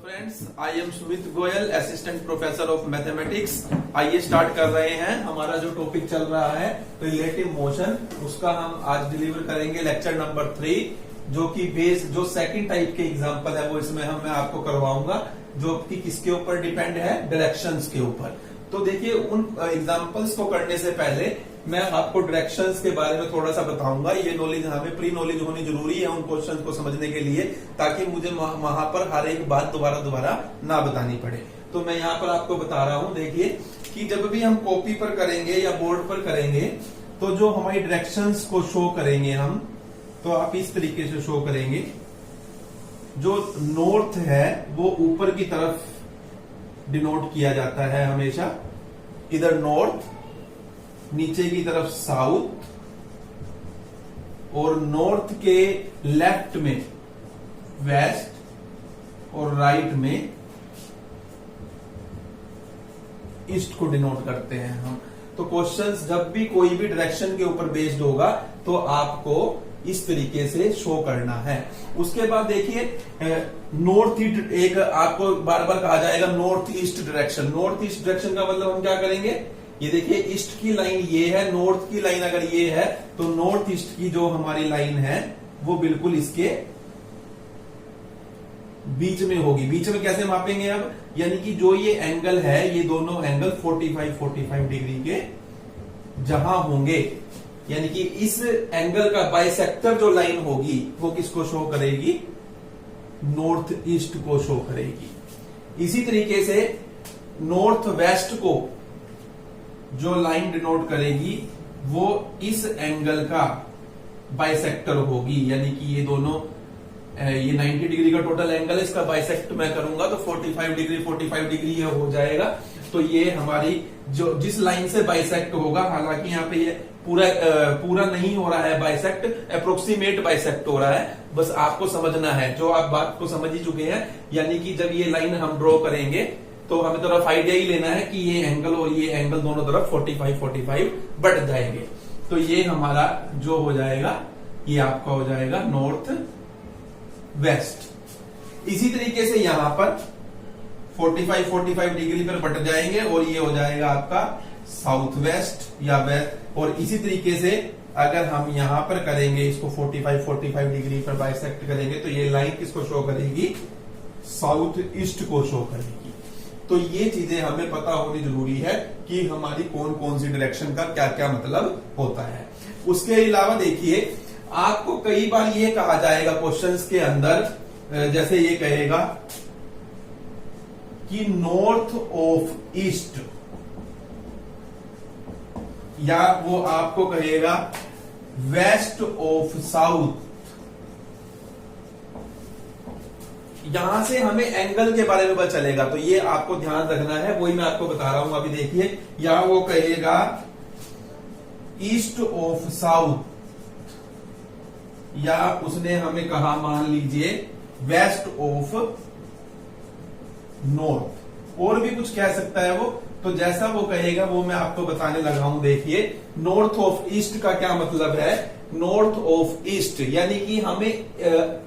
Friends, I am Sumit Goyal, assistant professor of mathematics. आइए start कर रहे हैं। हमारा जो टॉपिक चल रहा है रिलेटिव मोशन, उसका हम आज डिलीवर करेंगे लेक्चर नंबर 3, जो कि जो सेकंड टाइप के एग्जांपल है वो इसमें मैं आपको करवाऊंगा, जो कि किसके ऊपर डिपेंड है, डायरेक्शंस के ऊपर। तो देखिए, उन एग्जांपल्स को करने से पहले मैं आपको डायरेक्शंस के बारे में थोड़ा सा बताऊंगा। ये नॉलेज हमें प्री नॉलेज होनी जरूरी है उन क्वेश्चंस को समझने के लिए, ताकि मुझे वहां पर हर एक बात दोबारा ना बतानी पड़े। तो मैं यहाँ पर आपको बता रहा हूं, देखिए कि जब भी हम कॉपी पर करेंगे या बोर्ड पर करेंगे, तो जो हमारी डायरेक्शंस को शो करेंगे हम, तो आप इस तरीके से शो करेंगे। जो नॉर्थ है वो ऊपर की तरफ डिनोट किया जाता है हमेशा, इधर नॉर्थ, नीचे की तरफ साउथ, और नॉर्थ के लेफ्ट में वेस्ट और राइट में ईस्ट को डिनोट करते हैं हम। तो क्वेश्चंस जब भी कोई भी डायरेक्शन के ऊपर बेस्ड होगा तो आपको इस तरीके से शो करना है। उसके बाद देखिए, नॉर्थ ईस्ट, एक आपको बार बार कहा जाएगा north east direction. North east direction का मतलब हम क्या करेंगे, ये देखिए ईस्ट की लाइन ये है, नॉर्थ की लाइन अगर ये है, तो नॉर्थ ईस्ट की जो हमारी लाइन है वो बिल्कुल इसके बीच में होगी। बीच में कैसे मापेंगे अब, यानी कि जो ये एंगल है, ये दोनों एंगल 45 डिग्री के जहां होंगे, यानी कि इस एंगल का बाइसेक्टर जो लाइन होगी वो किसको शो करेगी, नॉर्थ ईस्ट को शो करेगी। इसी तरीके से नॉर्थ वेस्ट को जो लाइन डिनोट करेगी वो इस एंगल का बाइसेक्टर होगी, यानी कि ये दोनों, ये 90 डिग्री का टोटल एंगल है, इसका बाइसेक्ट मैं करूंगा तो 45 डिग्री ये हो जाएगा। तो ये हमारी जो जिस लाइन से बाइसेक्ट होगा, हालांकि यहाँ पे ये पूरा नहीं हो रहा है बाइसेक्ट, अप्रोक्सीमेट बाइसेक्ट हो रहा है, बस आपको समझना है। जो आप बात को समझ ही चुके हैं, यानी कि जब ये लाइन हम ड्रॉ करेंगे तो हमें तरफ आइडिया ही लेना है कि ये एंगल और ये एंगल दोनों तरफ 45 बढ़ जाएंगे। तो ये हमारा जो हो जाएगा, ये आपका हो जाएगा नॉर्थ वेस्ट। इसी तरीके से यहां पर 45 डिग्री पर बढ़ जाएंगे और ये हो जाएगा आपका साउथ वेस्ट या वेस्ट। और इसी तरीके से अगर हम यहां पर करेंगे, इसको 45 डिग्री पर बाइसेक्ट करेंगे, तो ये लाइन किसको शो करेगी, साउथ ईस्ट को शो करेगी। तो ये चीजें हमें पता होनी जरूरी है कि हमारी कौन कौन सी डायरेक्शन का क्या क्या मतलब होता है। उसके अलावा देखिए, आपको कई बार ये कहा जाएगा क्वेश्चंस के अंदर, जैसे ये कहेगा कि नॉर्थ ऑफ ईस्ट, या वो आपको कहेगा वेस्ट ऑफ साउथ। यहां से हमें एंगल के बारे में पता चलेगा, तो ये आपको ध्यान रखना है, वही मैं आपको बता रहा हूं अभी। देखिए, या वो कहेगा ईस्ट ऑफ साउथ, या उसने हमें कहा, मान लीजिए वेस्ट ऑफ नॉर्थ, और भी कुछ कह सकता है वो। तो जैसा वो कहेगा वो मैं आपको बताने लगा हूं। देखिए, नॉर्थ ऑफ ईस्ट का क्या मतलब है, नॉर्थ ऑफ ईस्ट यानी कि हमें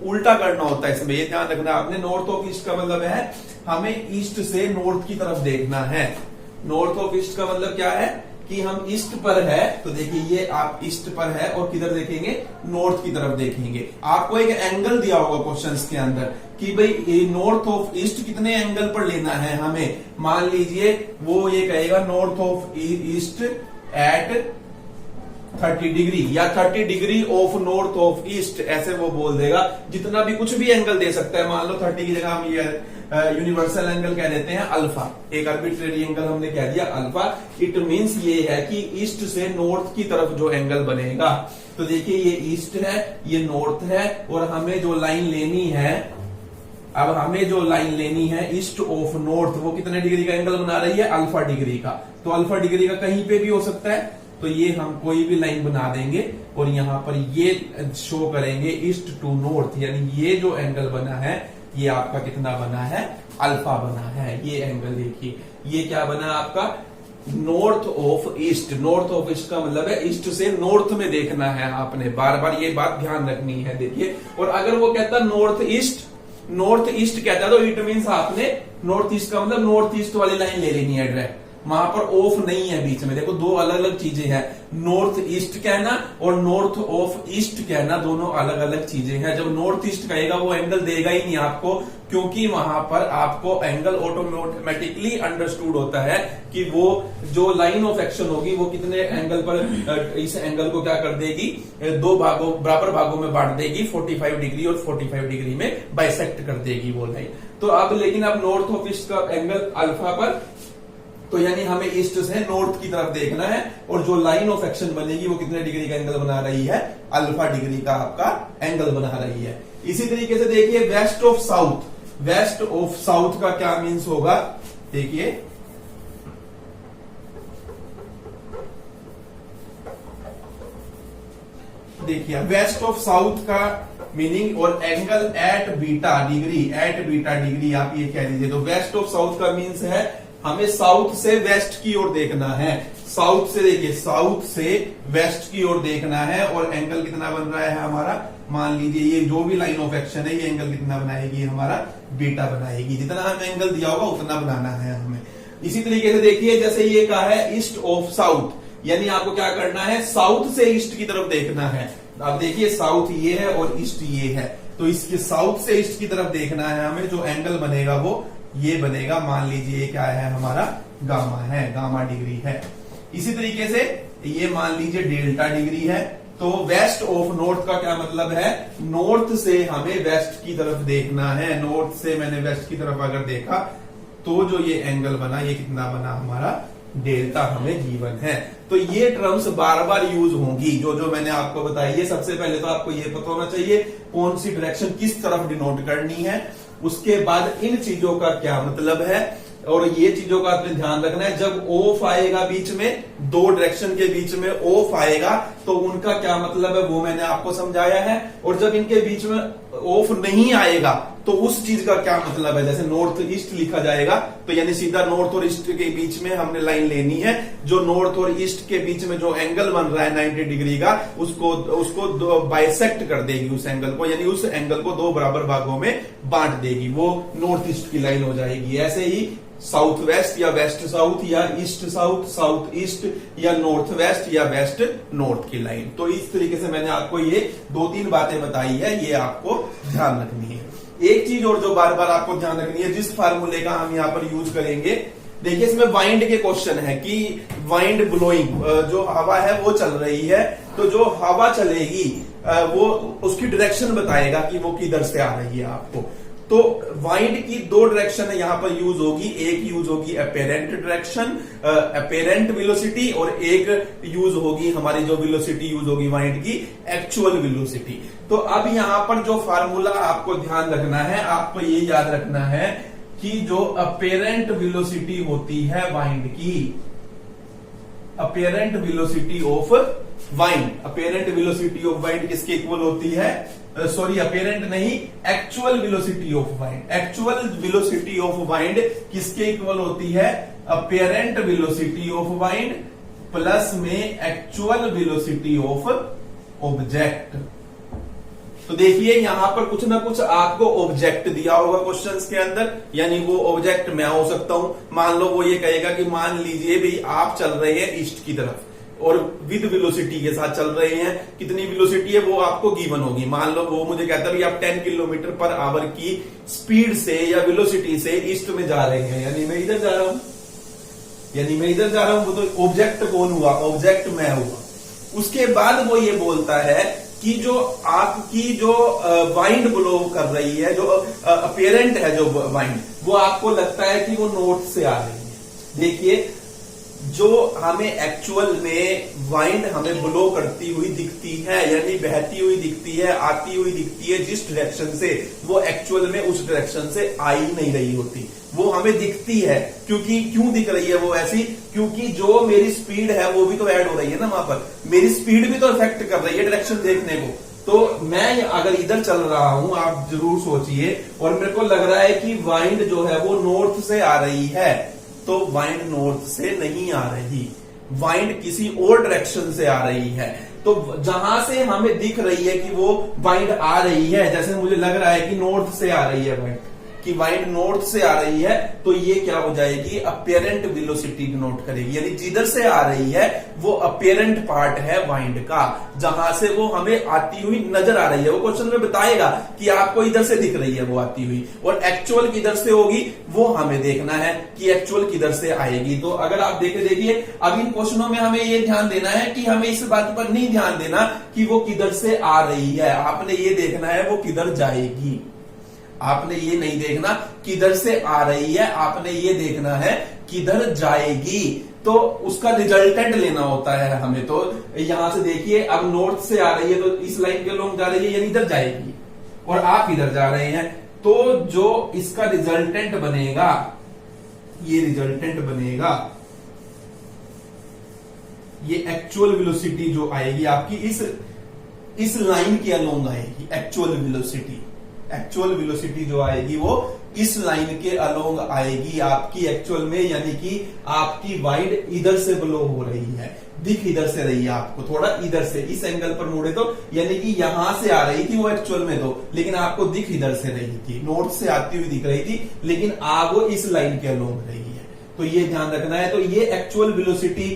उल्टा करना होता है इसमें, ये ध्यान रखना आपने। नॉर्थ ऑफ ईस्ट का मतलब है हमें ईस्ट से नॉर्थ की तरफ देखना है। नॉर्थ ऑफ ईस्ट का मतलब क्या है कि हम ईस्ट पर है, तो देखिए ये आप ईस्ट पर है और किधर देखेंगे, नॉर्थ की तरफ देखेंगे। आपको एक एंगल दिया होगा क्वेश्चंस के अंदर कि भाई नॉर्थ ऑफ ईस्ट कितने एंगल पर लेना है हमें। मान लीजिए वो ये कहेगा north of east eight 30 degree, या 30 degree of north of east, ऐसे वो बोल देगा। जितना भी कुछ भी एंगल दे सकता है, मान लो 30 की जगह हम ये यूनिवर्सल एंगल कह देते हैं अल्फा, एक आर्बिट्रेरी एंगल हमने कह दिया अल्फा। इट मींस ये है कि ईस्ट से नॉर्थ की तरफ जो एंगल बनेगा। तो देखिए, ये ईस्ट है, ये नॉर्थ है, और हमें जो लाइन लेनी है, अब हमें जो लाइन लेनी है ईस्ट ऑफ नॉर्थ, वो कितने डिग्री का एंगल बना रही है, अल्फा डिग्री का। तो अल्फा डिग्री का कहीं पे भी हो सकता है, तो ये हम कोई भी लाइन बना देंगे और यहां पर ये शो करेंगे ईस्ट टू नॉर्थ, यानी ये जो एंगल बना है ये आपका कितना बना है, अल्फा बना है। ये एंगल देखिए, ये क्या बना आपका, north of east. North of east का मतलब है ईस्ट से नॉर्थ में देखना है आपने, बार बार ये बात ध्यान रखनी है। देखिए, और अगर वो कहता नॉर्थ ईस्ट नॉर्थ ईस्ट कहता है तो इट मीन्स आपने नॉर्थ ईस्ट का मतलब नॉर्थ ईस्ट वाली लाइन ले लेनी है डायरेक्ट, वहां पर ऑफ नहीं है बीच में। देखो दो अलग अलग चीजें हैं, नॉर्थ ईस्ट कहना और नॉर्थ ऑफ ईस्ट कहना दोनों अलग अलग चीजें हैं। जब नॉर्थ ईस्ट कहेगा वो एंगल देगा ही नहीं आपको, क्योंकि वहां पर आपको एंगल ऑटोमेटिकली अंडरस्टूड होता है कि वो जो लाइन ऑफ एक्शन होगी वो कितने एंगल पर, इस एंगल को क्या कर देगी, दो भागों बराबर भागों में बांट देगी, 45 डिग्री और 45 डिग्री में बाइसेक्ट कर देगी वो लाइन। तो अब लेकिन अब नॉर्थ ऑफ ईस्ट का एंगल अल्फा पर, तो यानी हमें ईस्ट से नॉर्थ की तरफ देखना है और जो लाइन ऑफ एक्शन बनेगी वो कितने डिग्री का एंगल बना रही है, अल्फा डिग्री का आपका एंगल बना रही है। इसी तरीके से देखिए west of south, west of south का क्या मीन्स होगा, देखिए देखिए वेस्ट ऑफ साउथ का मीनिंग और angle at beta degree, at beta degree आप ये कह दीजिए। तो वेस्ट ऑफ साउथ का मीन्स है हमें साउथ से वेस्ट की ओर देखना है, साउथ से देखिए साउथ से वेस्ट की ओर देखना है और एंगल कितना बन रहा है हमारा, मान लीजिए ये जो भी लाइन ऑफ एक्शन है ये एंगल कितना बनाएगी हमारा, बीटा बनाएगी। जितना हमें एंगल दिया होगा उतना बनाना है हमें। इसी तरीके से देखिए जैसे ये कहा है ईस्ट ऑफ साउथ, यानी आपको क्या करना है, साउथ से ईस्ट की तरफ देखना है। अब देखिए साउथ ये है और ईस्ट ये है, तो इसके साउथ से ईस्ट की तरफ देखना है हमें, जो एंगल बनेगा वो ये बनेगा, मान लीजिए क्या है हमारा, गामा है, गामा डिग्री है। इसी तरीके से ये मान लीजिए डेल्टा डिग्री है। तो वेस्ट ऑफ नॉर्थ का क्या मतलब है, नॉर्थ से हमें वेस्ट की तरफ देखना है, नॉर्थ से मैंने वेस्ट की तरफ अगर देखा तो जो ये एंगल बना ये कितना बना हमारा, डेल्टा हमें गिवन है। तो ये टर्म्स बार बार यूज होंगी जो जो मैंने आपको बताई है। सबसे पहले तो आपको ये पता होना चाहिए कौन सी डायरेक्शन किस तरफ डिनोट करनी है, उसके बाद इन चीजों का क्या मतलब है, और ये चीजों का आपने ध्यान रखना है। जब ऑफ आएगा बीच में, दो डायरेक्शन के बीच में ऑफ आएगा तो उनका क्या मतलब है वो मैंने आपको समझाया है, और जब इनके बीच में ऑफ नहीं आएगा तो उस चीज का क्या मतलब है। जैसे नॉर्थ ईस्ट लिखा जाएगा तो यानी सीधा नॉर्थ और ईस्ट के बीच में हमने लाइन लेनी है, जो नॉर्थ और ईस्ट के बीच में जो एंगल बन रहा है 90 डिग्री का, उसको बाइसेक्ट कर देगी उस एंगल को, यानी उस एंगल को दो बराबर भागों में बांट देगी, वो नॉर्थ ईस्ट की लाइन हो जाएगी। ऐसे ही साउथ वेस्ट या वेस्ट साउथ या ईस्ट साउथ, साउथ ईस्ट या नॉर्थ वेस्ट या वेस्ट नॉर्थ की लाइन। तो इस तरीके से मैंने आपको ये दो तीन बातें बताई है, ये आपको ध्यान रखनी है। एक चीज और जो बार बार आपको ध्यान रखनी है, जिस फार्मूले का हम यहाँ पर यूज करेंगे, देखिए इसमें वाइंड के क्वेश्चन है कि वाइंड ब्लोइंग, जो हवा है वो चल रही है, तो जो हवा चलेगी वो उसकी डायरेक्शन बताएगा कि वो किधर से आ रही है आपको। तो वाइंड की दो डायरेक्शन यहां पर यूज होगी, एक यूज होगी अपेरेंट डायरेक्शन, अपेरेंट वेलोसिटी, और एक यूज होगी हमारी जो वेलोसिटी यूज होगी वाइंड की, एक्चुअल वेलोसिटी। तो अब यहां पर जो फार्मूला आपको ध्यान रखना है, आपको ये याद रखना है कि जो अपेरेंट वेलोसिटी होती है वाइंड की, apparent velocity of wind, apparent velocity of wind किसके इक्वल होती है, सॉरी अपेरेंट नहीं, actual velocity of wind, actual velocity of wind किसके इक्वल होती है, apparent velocity of wind plus में एक्चुअल वेलोसिटी ऑफ ऑब्जेक्ट। तो देखिए यहां पर कुछ ना कुछ आपको ऑब्जेक्ट दिया होगा क्वेश्चंस के अंदर, यानी वो ऑब्जेक्ट मैं हो सकता हूं। मान लो वो ये कहेगा कि मान लीजिए भाई आप चल रहे हैं ईस्ट की तरफ और विद वेलोसिटी के साथ चल रहे हैं, कितनी वेलोसिटी है वो आपको गिवन होगी। मान लो वो मुझे कहता है आप 10 किलोमीटर पर आवर की स्पीड से या वेलोसिटी से ईस्ट में जा रहे हैं, यानी मैं इधर जा रहा हूं, यानी मैं इधर जा रहा हूं। वो तो ऑब्जेक्ट कौन हुआ, ऑब्जेक्ट मैं हुआ। उसके बाद वो ये बोलता है कि जो आपकी जो वाइंड ब्लो कर रही है, जो अपेरेंट है जो वाइंड, वो आपको लगता है कि वो नॉर्थ से आ रही है। देखिए जो हमें एक्चुअल में वाइंड हमें ब्लो करती हुई दिखती है, यानी बहती हुई दिखती है, आती हुई दिखती है जिस डायरेक्शन से, वो एक्चुअल में उस डायरेक्शन से आ ही नहीं रही होती, वो हमें दिखती है। क्योंकि क्यों दिख रही है वो ऐसी, क्योंकि जो मेरी स्पीड है वो भी तो ऐड हो रही है ना, वहां पर मेरी स्पीड भी तो इफेक्ट कर रही है डायरेक्शन देखने को। तो मैं अगर इधर चल रहा हूं, आप जरूर सोचिए, और मेरे को लग रहा है कि वाइंड जो है वो नॉर्थ से आ रही है, तो वाइंड नॉर्थ से नहीं आ रही, वाइंड किसी और डायरेक्शन से आ रही है। तो जहां से हमें दिख रही है कि वो वाइंड आ रही है, जैसे मुझे लग रहा है कि नॉर्थ से आ रही है वाइंड, कि वाइंड नॉर्थ से आ रही है, तो ये क्या हो जाएगी, अपेरेंट वेलोसिटी डिनोट करेगी। यानी जिधर से आ रही है वो अपेरेंट पार्ट है वाइंड का, जहां से वो हमें आती हुई नजर आ रही है। वो क्वेश्चन में बताएगा कि आपको इधर से दिख रही है वो आती हुई, और एक्चुअल किधर से होगी वो हमें देखना है कि एक्चुअल किधर से आएगी। तो अगर आप देखिए अब इन क्वेश्चनों में हमें ये ध्यान देना है कि हमें इस बात पर नहीं ध्यान देना कि वो किधर से आ रही है, आपने ये देखना है वो किधर जाएगी। आपने ये नहीं देखना किधर से आ रही है, आपने ये देखना है किधर जाएगी। तो उसका रिजल्टेंट लेना होता है हमें। तो यहां से देखिए, अब नॉर्थ से आ रही है तो इस लाइन के लोग जा रही है, यानी इधर जाएगी, और आप इधर जा रहे हैं, तो जो इसका रिजल्टेंट बनेगा, ये रिजल्टेंट बनेगा, ये एक्चुअल वेलोसिटी जो आएगी आपकी इस लाइन के अलोंग आएगी। एक्चुअल वेलोसिटी जो आएगी वो इस लाइन के अलोंग आएगी आपकी एक्चुअल में, यानी कि आपकी वाइड इधर से ब्लो हो रही है, दिख इधर से रही है आपको, थोड़ा इधर से इस एंगल पर मुड़े तो, यानी कि यहां से आ रही थी वो एक्चुअल में तो, लेकिन आपको दिख इधर से रही थी, नॉर्थ से आती हुई दिख रही थी, लेकिन आ वो इस लाइन के अलोंग रही है। तो ये ध्यान रखना है। तो ये एक्चुअल वेलोसिटी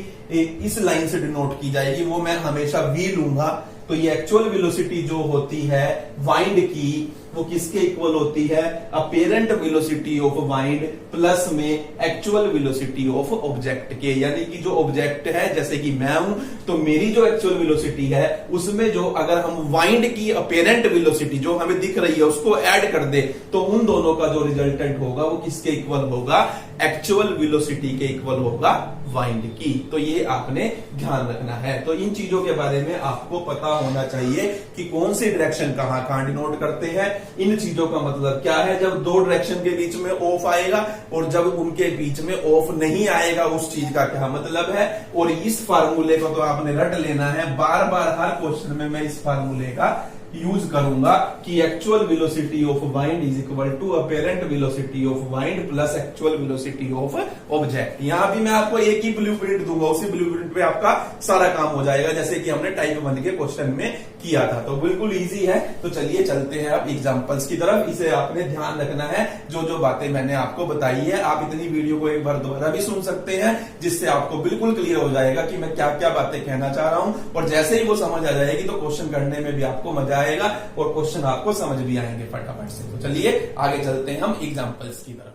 इस लाइन से डिनोट की जाएगी, वो मैं हमेशा वी लूंगा। तो ये एक्चुअल वेलोसिटी जो होती है वाइंड की, वो किसके इक्वल होती है, apparent velocity of wind plus में एक्चुअल वेलोसिटी ऑफ ऑब्जेक्ट के। यानी कि जो ऑब्जेक्ट है, जैसे कि मैं हूं, तो मेरी जो एक्चुअल वेलोसिटी है उसमें जो अगर हम वाइंड की अपेरेंट वेलोसिटी जो हमें दिख रही है उसको ऐड कर दे, तो उन दोनों का जो रिजल्टेंट होगा वो किसके इक्वल होगा, एक्चुअल वेलोसिटी के इक्वल होगा वाइंड की। तो ये आपने ध्यान रखना है। तो इन चीजों के बारे में आपको पता होना चाहिए कि कौन सी डायरेक्शन कहां डिनोट करते हैं। इन चीजों का मतलब क्या है, जब दो डायरेक्शन के बीच में ऑफ आएगा और जब उनके बीच में ऑफ नहीं आएगा, उस चीज का क्या मतलब है। और इस फार्मूले को तो आपने रट लेना है, बार बार हर क्वेश्चन में मैं इस फार्मूले का यूज करूंगा कि actual velocity of wind is equal to apparent velocity of wind plus actual velocity of object. यहां भी मैं आपको एक ही ब्लूप्रिंट दूंगा, उसी ब्लूप्रिंट पे आपका सारा काम हो जाएगा, जैसे कि हमने टाइप 1 के क्वेश्चन में किया था। तो बिल्कुल इजी है। तो चलिए चलते हैं अब एग्जांपल्स की तरफ। इसे आपने ध्यान रखना है, जो जो बातें मैंने आपको बताई है। आप इतनी वीडियो को एक बार दोबारा भी सुन सकते हैं, जिससे आपको बिल्कुल क्लियर हो जाएगा कि मैं क्या क्या बातें कहना चाह रहा हूं। और जैसे ही वो समझ आ जाएगी तो क्वेश्चन करने में भी आपको मजा आएगा और क्वेश्चन आपको समझ भी आएंगे फटाफट से। तो चलिए आगे चलते हैं हम एग्जांपल्स की तरफ।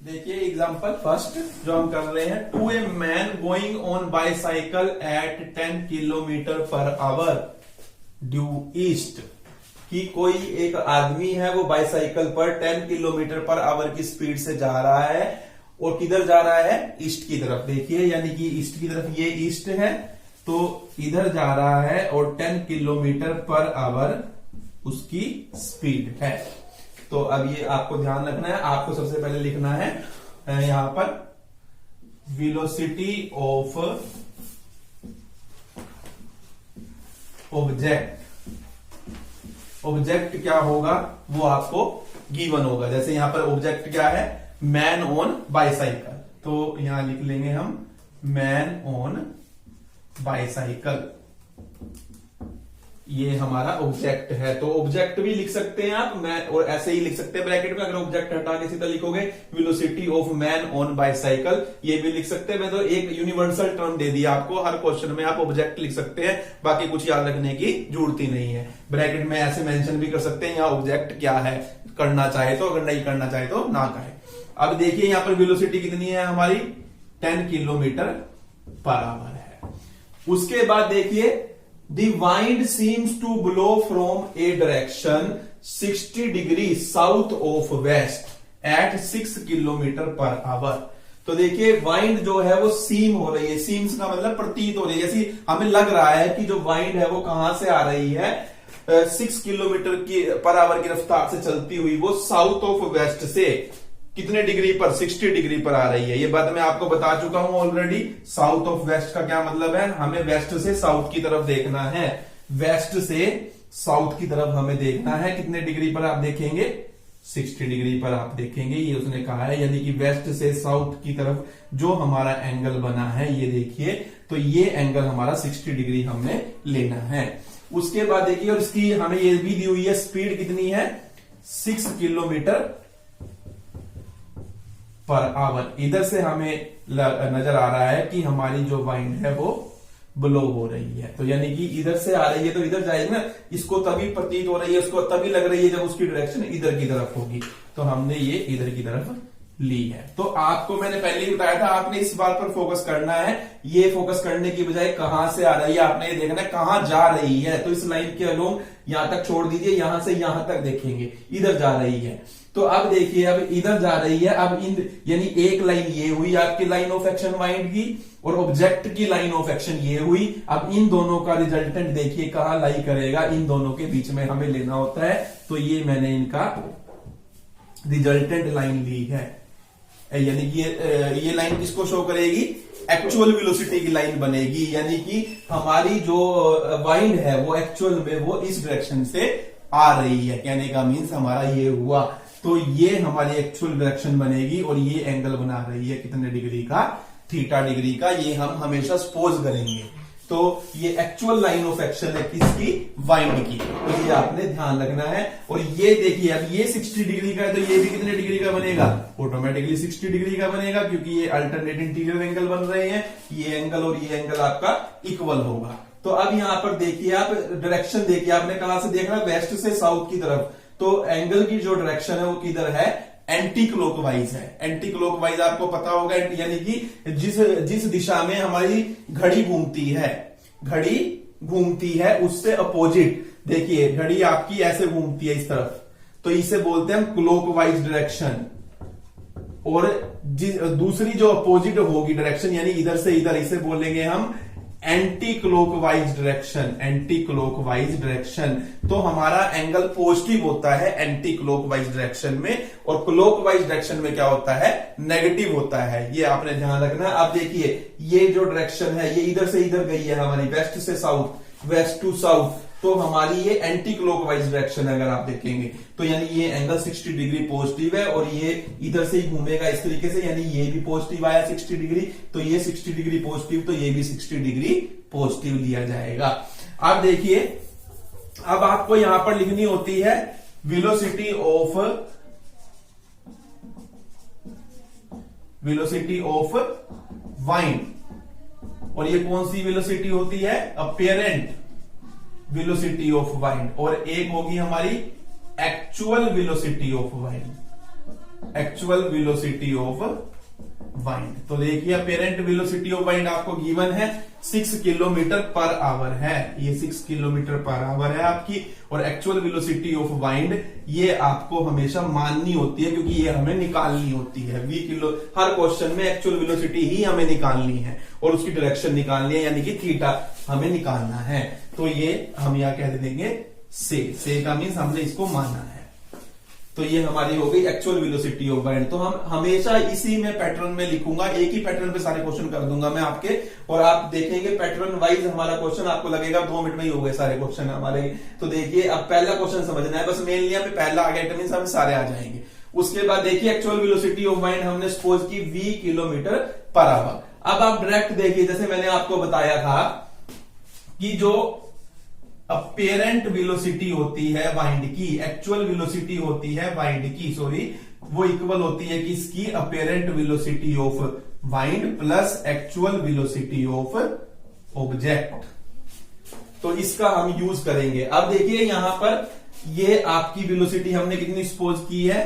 देखिए एग्जांपल फर्स्ट जो हम कर रहे हैं, to a man going on bicycle at 10 kilometre per hour due east. कि कोई एक आदमी है, वो बाइसाइकिल पर 10 किलोमीटर पर आवर की स्पीड से जा रहा है, और किधर जा रहा है, ईस्ट की तरफ। देखिए यानी कि ईस्ट की तरफ, ये ईस्ट है, तो इधर जा रहा है और 10 किलोमीटर पर आवर उसकी स्पीड है। तो अब ये आपको ध्यान रखना है। आपको सबसे पहले लिखना है यहां पर वेलोसिटी ऑफ ऑब्जेक्ट। ऑब्जेक्ट क्या होगा वो आपको गिवन होगा। जैसे यहां पर ऑब्जेक्ट क्या है, मैन ऑन बाइसाइकिल, तो यहां लिख लेंगे हम मैन ऑन बाइसाइकिल, ये हमारा ऑब्जेक्ट है। तो ऑब्जेक्ट भी लिख सकते हैं आप, मैं और ऐसे ही लिख सकते हैं ब्रैकेट में। अगर ऑब्जेक्ट हटा के सीधा लिखोगे velocity of man on bicycle, ये भी लिख सकते हैं। मैं तो एक यूनिवर्सल टर्म दे दिया आपको, हर क्वेश्चन में आप ऑब्जेक्ट लिख सकते हैं, बाकी कुछ याद रखने की जरूरत ही नहीं है। ब्रैकेट में ऐसे मेंशन भी कर सकते हैं यहाँ ऑब्जेक्ट क्या है, करना चाहे तो, अगर नहीं करना चाहे तो ना कहे। अब देखिए यहाँ पर वेलोसिटी कितनी है हमारी, 10 किलोमीटर पर आवर है। उसके बाद देखिए The wind seems to blow from a direction 60 degrees south of west at 6 kilometre per our. तो देखिए वाइंड जो है वो सीम हो रही है, सीम्स का मतलब प्रतीत हो रही है, जैसी हमें लग रहा है कि जो वाइंड है वो कहां से आ रही है, 6 किलोमीटर की पर आवर की रफ्तार से चलती हुई वो साउथ ऑफ वेस्ट से कितने डिग्री पर, 60 डिग्री पर आ रही है। ये बात मैं आपको बता चुका हूं ऑलरेडी। साउथ ऑफ वेस्ट का क्या मतलब है, हमें वेस्ट से साउथ की तरफ देखना है, वेस्ट से साउथ की तरफ हमें देखना है। कितने डिग्री पर आप देखेंगे, 60 डिग्री पर आप देखेंगे, ये उसने कहा है। यानी कि वेस्ट से साउथ की तरफ जो हमारा एंगल बना है, ये देखिए तो ये एंगल हमारा 60 डिग्री हमने लेना है। उसके बाद देखिए, और इसकी हमें ये भी दी हुई है, स्पीड कितनी है 6 किलोमीटर पर आवर। इधर से हमें नजर आ रहा है कि हमारी जो वाइंड है वो ब्लो हो रही है, तो यानी कि इधर से आ रही है तो इधर जाएगी ना, इसको तभी प्रतीत हो रही है, उसको तभी लग रही है जब उसकी डायरेक्शन इधर की तरफ होगी। तो हमने ये इधर की तरफ ली है। तो आपको मैंने पहले ही बताया था, आपने इस बात पर फोकस करना है, ये फोकस करने की बजाय कहां से आ रही है आपने ये देखना है, कहां जा रही है। तो इस लाइन के अलोंग यहां तक छोड़ दीजिए, यहां से यहां तक देखेंगे इधर जा रही है। तो अब देखिए, अब इधर जा रही है, अब इन यानी एक लाइन ये हुई आपकी लाइन ऑफ एक्शन वाइंड की, और ऑब्जेक्ट की लाइन ऑफ एक्शन ये हुई। अब इन दोनों का रिजल्टेंट देखिए कहां लाई करेगा, इन दोनों के बीच में हमें लेना होता है। तो ये मैंने इनका रिजल्टेंट लाइन ली है, यानी कि ये लाइन किसको शो करेगी, एक्चुअल वेलोसिटी की लाइन बनेगी, यानी कि हमारी जो वाइंड है वो एक्चुअल में वो इस डायरेक्शन से आ रही है। कहने का मीन्स हमारा ये हुआ, तो ये हमारी एक्चुअल डायरेक्शन बनेगी, और ये एंगल बना रही है कितने डिग्री का, थीटा डिग्री का। ये हम हमेशा सपोज करेंगे। तो ये एक्चुअल लाइन ऑफ एक्शन है किसकी, वाइंड की, तो ये आपने ध्यान रखना है। और ये देखिए, अब ये 60 डिग्री का है, तो ये भी कितने डिग्री का बनेगा, ऑटोमेटिकली 60 डिग्री का बनेगा, क्योंकि ये अल्टरनेट इंटीरियर एंगल बन रहे हैं। ये एंगल और ये एंगल आपका इक्वल होगा। तो अब यहां पर देखिए, आप डायरेक्शन देखिए, आपने कहां से देखना, वेस्ट से साउथ की तरफ। तो एंगल की जो डायरेक्शन है वो किधर है, एंटी क्लॉकवाइज है। एंटी क्लॉकवाइज आपको पता होगा, यानी कि जिस दिशा में हमारी घड़ी घूमती है उससे अपोजिट। देखिए, घड़ी आपकी ऐसे घूमती है इस तरफ, तो इसे बोलते हैं हम क्लॉकवाइज डायरेक्शन। और दूसरी जो अपोजिट होगी डायरेक्शन, यानी इधर से इधर, इसे बोलेंगे हम anti clockwise direction. Anti clockwise direction, तो हमारा एंगल पॉजिटिव होता है एंटी क्लॉकवाइज डायरेक्शन में, और क्लॉकवाइज डायरेक्शन में क्या होता है, नेगेटिव होता है। ये आपने ध्यान रखना है। आप देखिए, ये जो डायरेक्शन है ये इधर से इधर गई है हमारी, वेस्ट से साउथ, वेस्ट टू साउथ, तो हमारी ये एंटी क्लॉकवाइज डायरेक्शन है। अगर आप देखेंगे तो यानी ये एंगल 60 डिग्री पॉजिटिव है, और ये इधर से ही घूमेगा इस तरीके से, यानी ये भी पॉजिटिव आया 60 डिग्री, तो ये 60 डिग्री पॉजिटिव, तो ये भी 60 डिग्री पॉजिटिव लिया जाएगा। अब देखिए, अब आपको यहां पर लिखनी होती है वेलोसिटी ऑफ वाइंड, और ये कौन सी वेलोसिटी होती है, अपेरेंट वेलोसिटी ऑफ वाइंड, और एक होगी हमारी actual velocity of wind. Actual velocity of wind, तो देखिए अपेरेंट वेलोसिटी ऑफ वाइंड आपको गिवन है 6 किलोमीटर पर आवर है, ये 6 किलोमीटर पर आवर है आपकी। और एक्चुअल वेलोसिटी ऑफ वाइंड ये आपको हमेशा माननी होती है, क्योंकि ये हमें निकालनी होती है। हर क्वेश्चन में एक्चुअल वेलोसिटी ही हमें निकालनी है, और उसकी डायरेक्शन निकालनी है, यानी कि थीटा हमें निकालना है। तो ये हम यहां कह देंगे से का मीन्स हमने इसको माना है। तो ये हमारी हो गई एक्चुअल वेलोसिटी ऑफ वाइंड। तो हम हमेशा इसी में पैटर्न में लिखूंगा, एक ही पैटर्न पे सारे क्वेश्चन कर दूंगा मैं आपके, और आप देखेंगे पैटर्न वाइज हमारा क्वेश्चन, आपको लगेगा 2 मिनट में ही हो गए सारे क्वेश्चन हमारे। तो देखिए, अब पहला क्वेश्चन समझना है, बस मेन लिया में पहला आ गया, मीन्स हम सारे आ जाएंगे। उसके बाद देखिए, एक्चुअल वेलोसिटी ऑफ वाइंड हमने सपोज की v किलोमीटर पर आवर। अब आप डायरेक्ट देखिए, जैसे मैंने आपको बताया था कि जो अपेरेंट वेलोसिटी होती है वाइंड की, एक्चुअल वेलोसिटी होती है वाइंड की, सॉरी, वो इक्वल होती है किसकी, apparent velocity of wind plus actual velocity of object. तो इसका हम यूज करेंगे। अब देखिए, यहां पर ये आपकी वेलोसिटी हमने कितनी सपोज की है,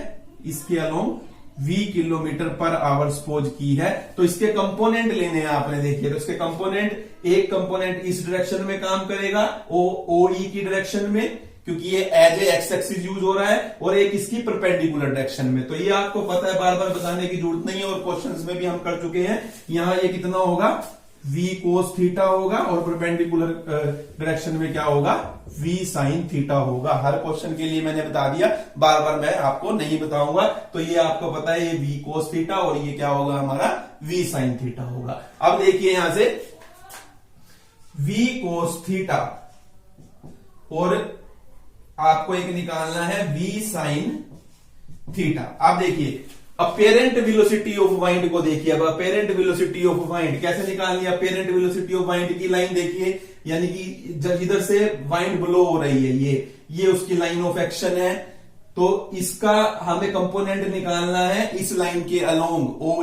इसके along v kilometre per our suppose की है। तो इसके कंपोनेंट लेने हैं आपने, देखिए, तो इसके कंपोनेंट, एक कंपोनेंट इस डायरेक्शन में काम करेगा, ओ ई की डायरेक्शन में, क्योंकि ये as a x axis use हो रहा है, और एक इसकी परपेंडिकुलर डायरेक्शन में। तो ये आपको पता है, बार बार बताने की जरूरत नहीं है, और क्वेश्चंस में भी हम कर चुके हैं। यहां ये कितना होगा, v cos थीटा होगा, और परपेंडिकुलर डायरेक्शन में क्या होगा, v sin थीटा होगा। हर क्वेश्चन के लिए मैंने बता दिया, बार बार मैं आपको नहीं बताऊंगा। तो ये आपको पता है, ये v cos थीटा, और ये क्या होगा हमारा, v sin थीटा होगा। अब देखिए यहां से v cos थीटा, और आपको एक निकालना है v sin थीटा। अब देखिए, अपेरेंट वेलोसिटी ऑफ वाइंड को देखिए। अब अपेरेंट वेलोसिटी ऑफ वाइंड कैसे निकालनी है? अपेरेंट वेलोसिटी ऑफ वाइंड की लाइन देखिए, यानी कि जब इधर से वाइंड ब्लो हो रही है, ये उसकी लाइन ऑफ एक्शन है, तो इसका हमें कंपोनेंट निकालना है इस लाइन के अलोंग, ओ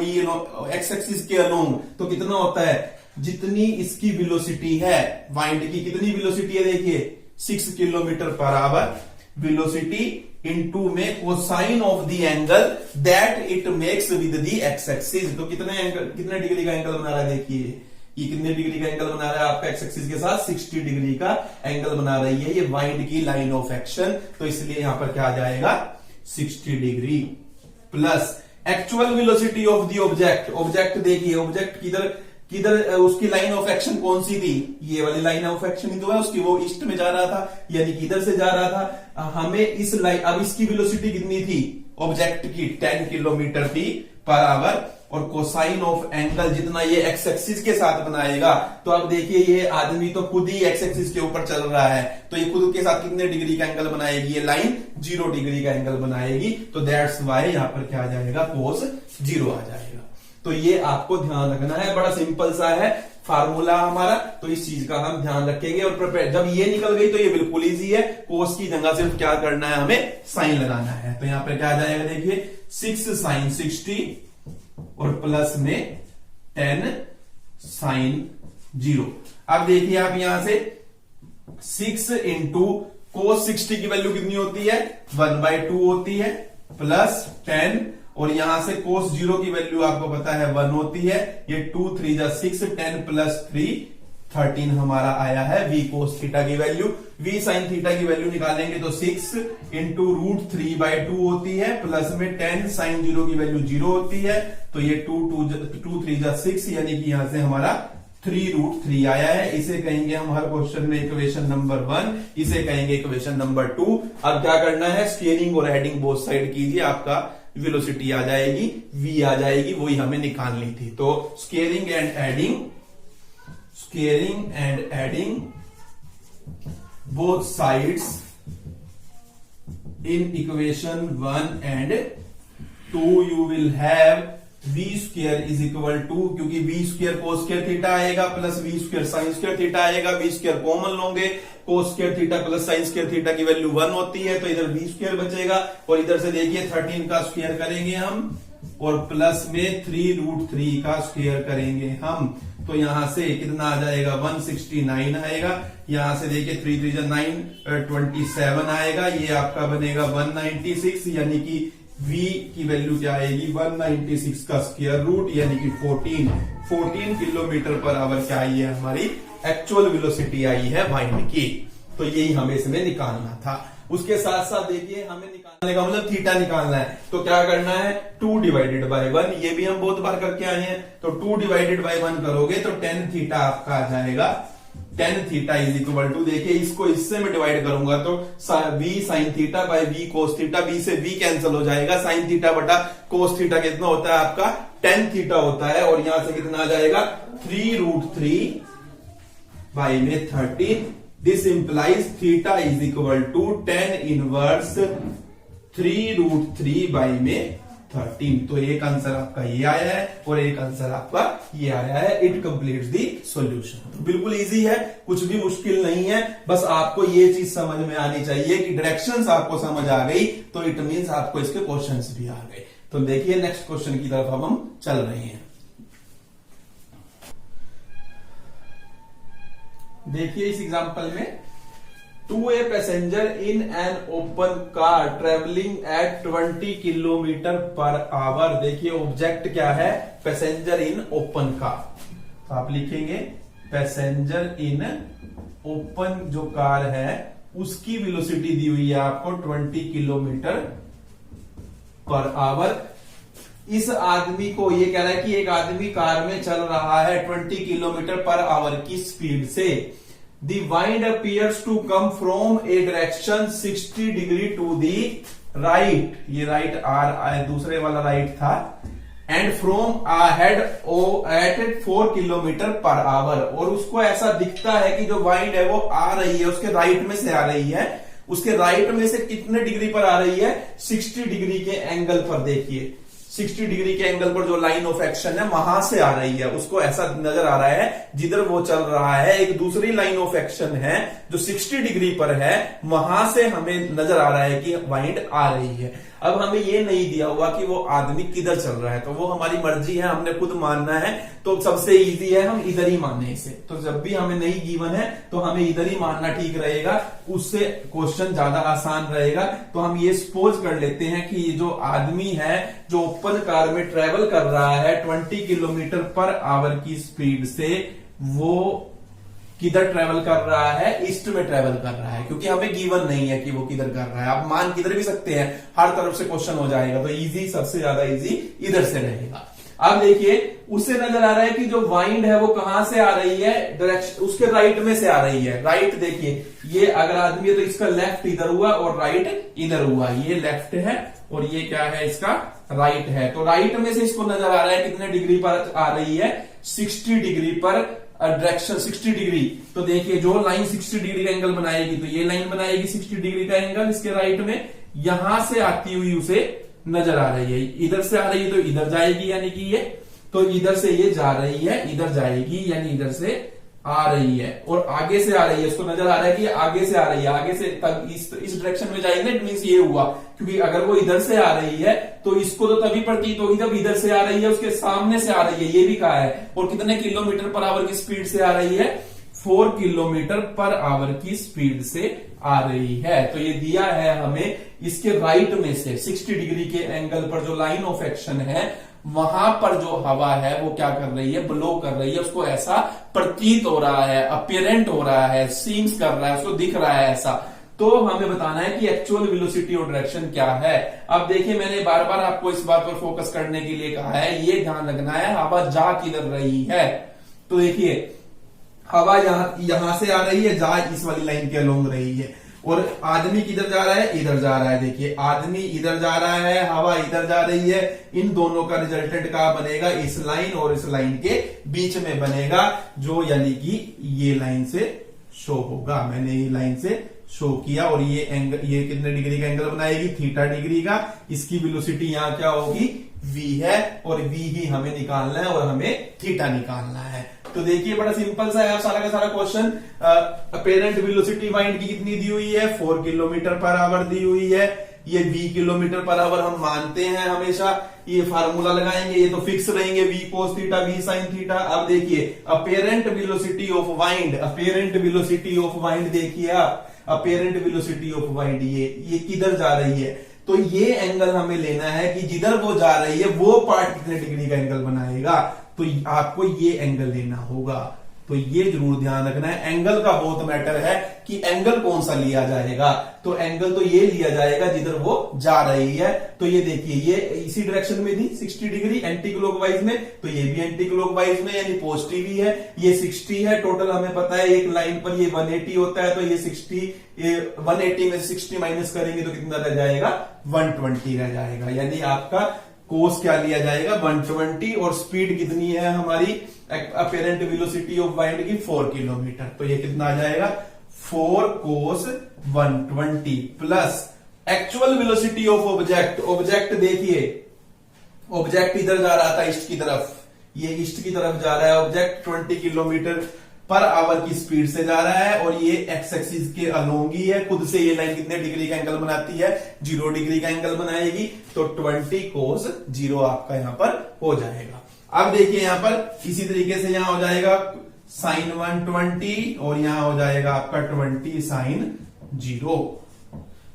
एक्स एक्सिस के अलोंग। तो कितना होता है? जितनी इसकी वेलोसिटी है वाइंड की, कितनी वेलोसिटी है देखिए 6 kilometre per hour velocity into में cosine of the angle that it makes with the x axis. तो कितने डिग्री का एंगल बना रहा है देखिए, ये कितने डिग्री का एंगल बना रहा है आपका एक्स एक्सिस के साथ? 60 डिग्री का एंगल बना रही है ये वाइंड की लाइन ऑफ एक्शन। तो इसलिए यहां पर क्या आ जाएगा? 60 degree plus actual velocity of the object. Object देखिए, ऑब्जेक्ट किधर उसकी लाइन ऑफ एक्शन कौन सी थी? ये वाली लाइन ऑफ एक्शन ही तो है उसकी, वो ईस्ट में जा रहा था, यानी कि इधर से जा रहा था। हमें इस लाइन, अब इसकी वेलोसिटी कितनी थी ऑब्जेक्ट की? 10 किलोमीटर थी पर आवर, और कोसाइन ऑफ एंगल जितना ये एक्स एक्सिस के साथ बनाएगा, तो अब देखिए ये आदमी तो खुद ही एक्स एक्सिस के ऊपर चल रहा है, तो ये खुद के साथ कितने डिग्री का एंगल बनाएगी? ये लाइन 0 डिग्री का एंगल बनाएगी। तो दैट्स वाई यहां पर क्या आ जाएगा? कोस 0 आ जाएगा। तो ये आपको ध्यान रखना है, बड़ा सिंपल सा है फार्मूला हमारा, तो इस चीज का हम ध्यान रखेंगे। और जब ये निकल गई तो ये बिल्कुल इजी है, कोस की जगह सिर्फ क्या करना है? हमें साइन लगाना है। तो यहां पर क्या आ जाएगा देखिए 6 साइन 60 और प्लस में 10 साइन 0। अब देखिए आप यहां से 6 इंटू कोस 60 की वैल्यू कितनी होती है? 1/2 होती है, प्लस 10, और यहां से कोस 0 की वैल्यू आपको पता है 1 होती है। ये 2 3 जा 6, 10 प्लस 3 13 हमारा आया है वी कोस थीटा की वैल्यू। वी साइन थीटा की वैल्यू निकालेंगे तो 6 इंटू √3/2 होती है, प्लस में 10 साइन 0 की वैल्यू 0 होती है। तो ये 2 3 जा 6, यानी कि यहां से हमारा 3√3 आया है। इसे कहेंगे हम हर क्वेश्चन में इक्वेशन नंबर 1, इसे कहेंगे इक्वेशन नंबर 2। अब क्या करना है? स्केलिंग और हेडिंग बोथ साइड कीजिए, आपका वेलोसिटी आ जाएगी, v आ जाएगी, वही हमें निकालनी थी। तो scaling and adding both sides in equation 1 and 2 you will have v square is equal to, क्योंकि v square cos square theta आएगा plus v square sine square theta आएगा, v स्क्वायर कॉमन लोगे, cos square theta plus sine square theta की value 1 होती है, तो इधर v square बचेगा, और इधर से देखिए 13 का स्क्वायर करेंगे हम, और प्लस में 3√3 का स्क्वायर करेंगे हम। तो यहां से कितना आ जाएगा? 169 आएगा। यहां से देखिए 3 3 जा 9 27 आएगा। ये आपका बनेगा 196, यानी कि v की वैल्यू क्या आएगी? 196 का स्क्वायर रूट, यानी कि 14 किलोमीटर पर आवर क्या आई है? हमारी एक्चुअल वेलोसिटी आई है वाइंड की। तो यही हमें इसमें निकालना था। उसके साथ साथ देखिए हमें निकालने का मतलब थीटा निकालना है, तो क्या करना है? 2/1, ये भी हम बहुत बार करके आए हैं। तो 2/1 करोगे तो 10 थीटा आपका आ जाएगा। 10 थीटा इज इक्वल टू, देखिए इसको इससे मैं डिवाइड करूंगा तो v sine theta by v cos theta, v से v कैंसिल हो जाएगा, साइन थीटा बटा कोस थीटा कितना होता है आपका? 10 थीटा होता है, और यहां से कितना आ जाएगा? 3√3 बाई में 13। This implies theta is equal to 10 inverse 3√3 by में 13। तो एक आंसर आपका ये आया है, और एक आंसर आपका ये आया है। It completes the solution. तो बिल्कुल इजी है, कुछ भी मुश्किल नहीं है, बस आपको ये चीज समझ में आनी चाहिए कि डायरेक्शंस आपको समझ आ गई तो इट मींस आपको इसके क्वेश्चंस भी आ गए। तो देखिए नेक्स्ट क्वेश्चन की तरफ अब हम चल रहे हैं। देखिए इस एग्जांपल में, to a passenger in an open car travelling at 20 kilometre per hour. देखिए ऑब्जेक्ट क्या है? Passenger in open car. तो आप लिखेंगे पैसेंजर इन ओपन जो कार है उसकी वेलोसिटी दी हुई है आपको 20 किलोमीटर पर आवर। इस आदमी को ये कह रहा है कि एक आदमी कार में चल रहा है 20 किलोमीटर पर आवर की स्पीड से। The wind appears to come from a direction 60 degree to the right, ये right R दूसरे वाला राइट था, and from ahead at 4 kilometre per our. और उसको ऐसा दिखता है कि जो वाइंड है वो आ रही है उसके राइट में से आ रही है, उसके राइट में से कितने डिग्री पर आ रही है? 60 डिग्री के एंगल पर। देखिए 60 डिग्री के एंगल पर जो लाइन ऑफ एक्शन है वहां से आ रही है, उसको ऐसा नजर आ रहा है जिधर वो चल रहा है एक दूसरी लाइन ऑफ एक्शन है जो 60 डिग्री पर है, वहां से हमें नजर आ रहा है कि वाइंड आ रही है। अब हमें ये नहीं दिया हुआ कि वो आदमी किधर चल रहा है, तो वो हमारी मर्जी है, हमने खुद मानना है, तो सबसे इजी है हम इधर ही माने इसे। तो जब भी हमें नहीं गिवन है तो हमें इधर ही मानना ठीक रहेगा, उससे क्वेश्चन ज्यादा आसान रहेगा। तो हम ये सपोज कर लेते हैं कि ये जो आदमी है जो ओपन कार में ट्रेवल कर रहा है 20 किलोमीटर पर आवर की स्पीड से, वो किधर ट्रेवल कर रहा है, ईस्ट में ट्रेवल कर रहा है, क्योंकि हमें गिवन नहीं है कि वो किधर कर रहा है। आप मान किधर भी सकते हैं, हर तरफ से क्वेश्चन हो जाएगा, तो इजी, सबसे ज्यादा इजी इधर से रहेगा। अब देखिए उससे नजर आ रहा है कि जो वाइंड है वो कहां से आ रही है, डायरेक्शन उसके राइट में से आ रही है। राइट देखिए, ये अगर आदमी है तो इसका लेफ्ट इधर हुआ और राइट इधर हुआ, ये लेफ्ट है और ये क्या है, इसका राइट है। तो राइट में से इसको नजर आ रहा है कितने डिग्री पर आ रही है, 60 डिग्री पर डायरेक्शन 60 डिग्री। तो देखिए जो लाइन 60 डिग्री का एंगल बनाएगी, तो ये लाइन बनाएगी 60 डिग्री का एंगल इसके राइट में, यहां से आती हुई उसे नजर आ रही है, इधर से आ रही है तो इधर जाएगी, यानी कि ये, तो इधर से ये जा रही है, इधर जाएगी, यानी इधर से आ रही है, और आगे से आ रही है, उसको नजर आ रहा है कि आगे से आ रही है, आगे से तब इस डायरेक्शन में जाएगी, इट मींस ये हुआ, क्योंकि अगर वो इधर से आ रही है तो इसको तो तभी प्रतीत होगी जब इधर से आ रही है, उसके सामने से आ रही है, ये भी कहा है, और कितने किलोमीटर पर आवर की स्पीड से आ रही है, 4 किलोमीटर पर आवर की स्पीड से आ रही है। तो ये दिया है हमें इसके राइट में से 60 डिग्री के एंगल पर जो लाइन ऑफ एक्शन है, वहां पर जो हवा है वो क्या कर रही है, ब्लो कर रही है, उसको ऐसा प्रतीत हो रहा है, अपीयरेंट हो रहा है, सीम्स कर रहा है, उसको दिख रहा है ऐसा। तो हमें बताना है कि एक्चुअल वेलोसिटी और डायरेक्शन क्या है। अब देखिए मैंने बार बार आपको इस बात पर फोकस करने के लिए कहा है, ये ध्यान रखना है हवा जा किधर रही है। तो देखिए हवा यहां से आ रही है, जा इस वाली लाइन के अलोंग रही है, और आदमी किधर जा रहा है, इधर जा रहा है। देखिए आदमी इधर जा रहा है, हवा इधर जा रही है, इन दोनों का रिजल्टेंट क्या बनेगा, इस लाइन और इस लाइन के बीच में बनेगा, जो यानी कि ये लाइन से शो होगा। मैंने ये लाइन से शो किया, और ये एंगल, ये कितने डिग्री का एंगल बनाएगी, थीटा डिग्री का। इसकी वेलोसिटी यहां क्या होगी, v है, और v ही हमें निकालना है, और हमें थीटा निकालना है। तो देखिए बड़ा सिंपल सा है सारा का सारा क्वेश्चन। अपेरेंट वेलोसिटी वाइंड की कितनी दी हुई है, 4 किलोमीटर पर आवर दी हुई है, ये v किलोमीटर पर आवर हम मानते हैं हमेशा, ये फार्मूला लगाएंगे, ये तो फिक्स रहेंगे, v cos theta v sin theta. अब देखिए apparent velocity of wind, apparent velocity of wind देखिए आप, अपेरेंट वेलोसिटी ऑफ वाइंड ये किधर जा रही है, तो ये एंगल हमें लेना है कि जिधर वो जा रही है वो पार्ट कितने डिग्री का एंगल बनाएगा, तो आपको ये एंगल लेना होगा। तो ये जरूर ध्यान रखना है, एंगल का बहुत मैटर है कि एंगल कौन सा लिया जाएगा। तो एंगल तो ये लिया जाएगा जिधर वो जा रही है। तो ये देखिए ये इसी डायरेक्शन में थी 60 डिग्री एंटी क्लॉकवाइज में, तो ये भी एंटी क्लॉकवाइज में यानी पॉजिटिव ही है। ये 60 है, टोटल हमें पता है एक लाइन पर ये 180 होता है, तो ये 180 में 60 माइनस करेंगे तो कितना रह जाएगा, 120 रह जाएगा। यानी आपका कोस क्या लिया जाएगा, 120, और स्पीड कितनी है हमारी अपेरेंट वेलोसिटी ऑफ वाइंड की 4 किलोमीटर। तो ये कितना आ जाएगा, 4 कोस 120 plus actual velocity of object. Object देखिए, ऑब्जेक्ट इधर जा रहा था ईस्ट की तरफ, ये ईस्ट की तरफ जा रहा है ऑब्जेक्ट, 20 किलोमीटर पर आवर की स्पीड से जा रहा है, और ये एक्स एक्सिस के अलोंग ही है। खुद से ये लाइन कितने डिग्री का एंगल बनाती है, 0 डिग्री का एंगल बनाएगी। तो 20 कोस 0 आपका यहां पर हो जाएगा। अब देखिए यहां पर इसी तरीके से यहां हो जाएगा साइन 120, और यहां हो जाएगा आपका 20 साइन 0।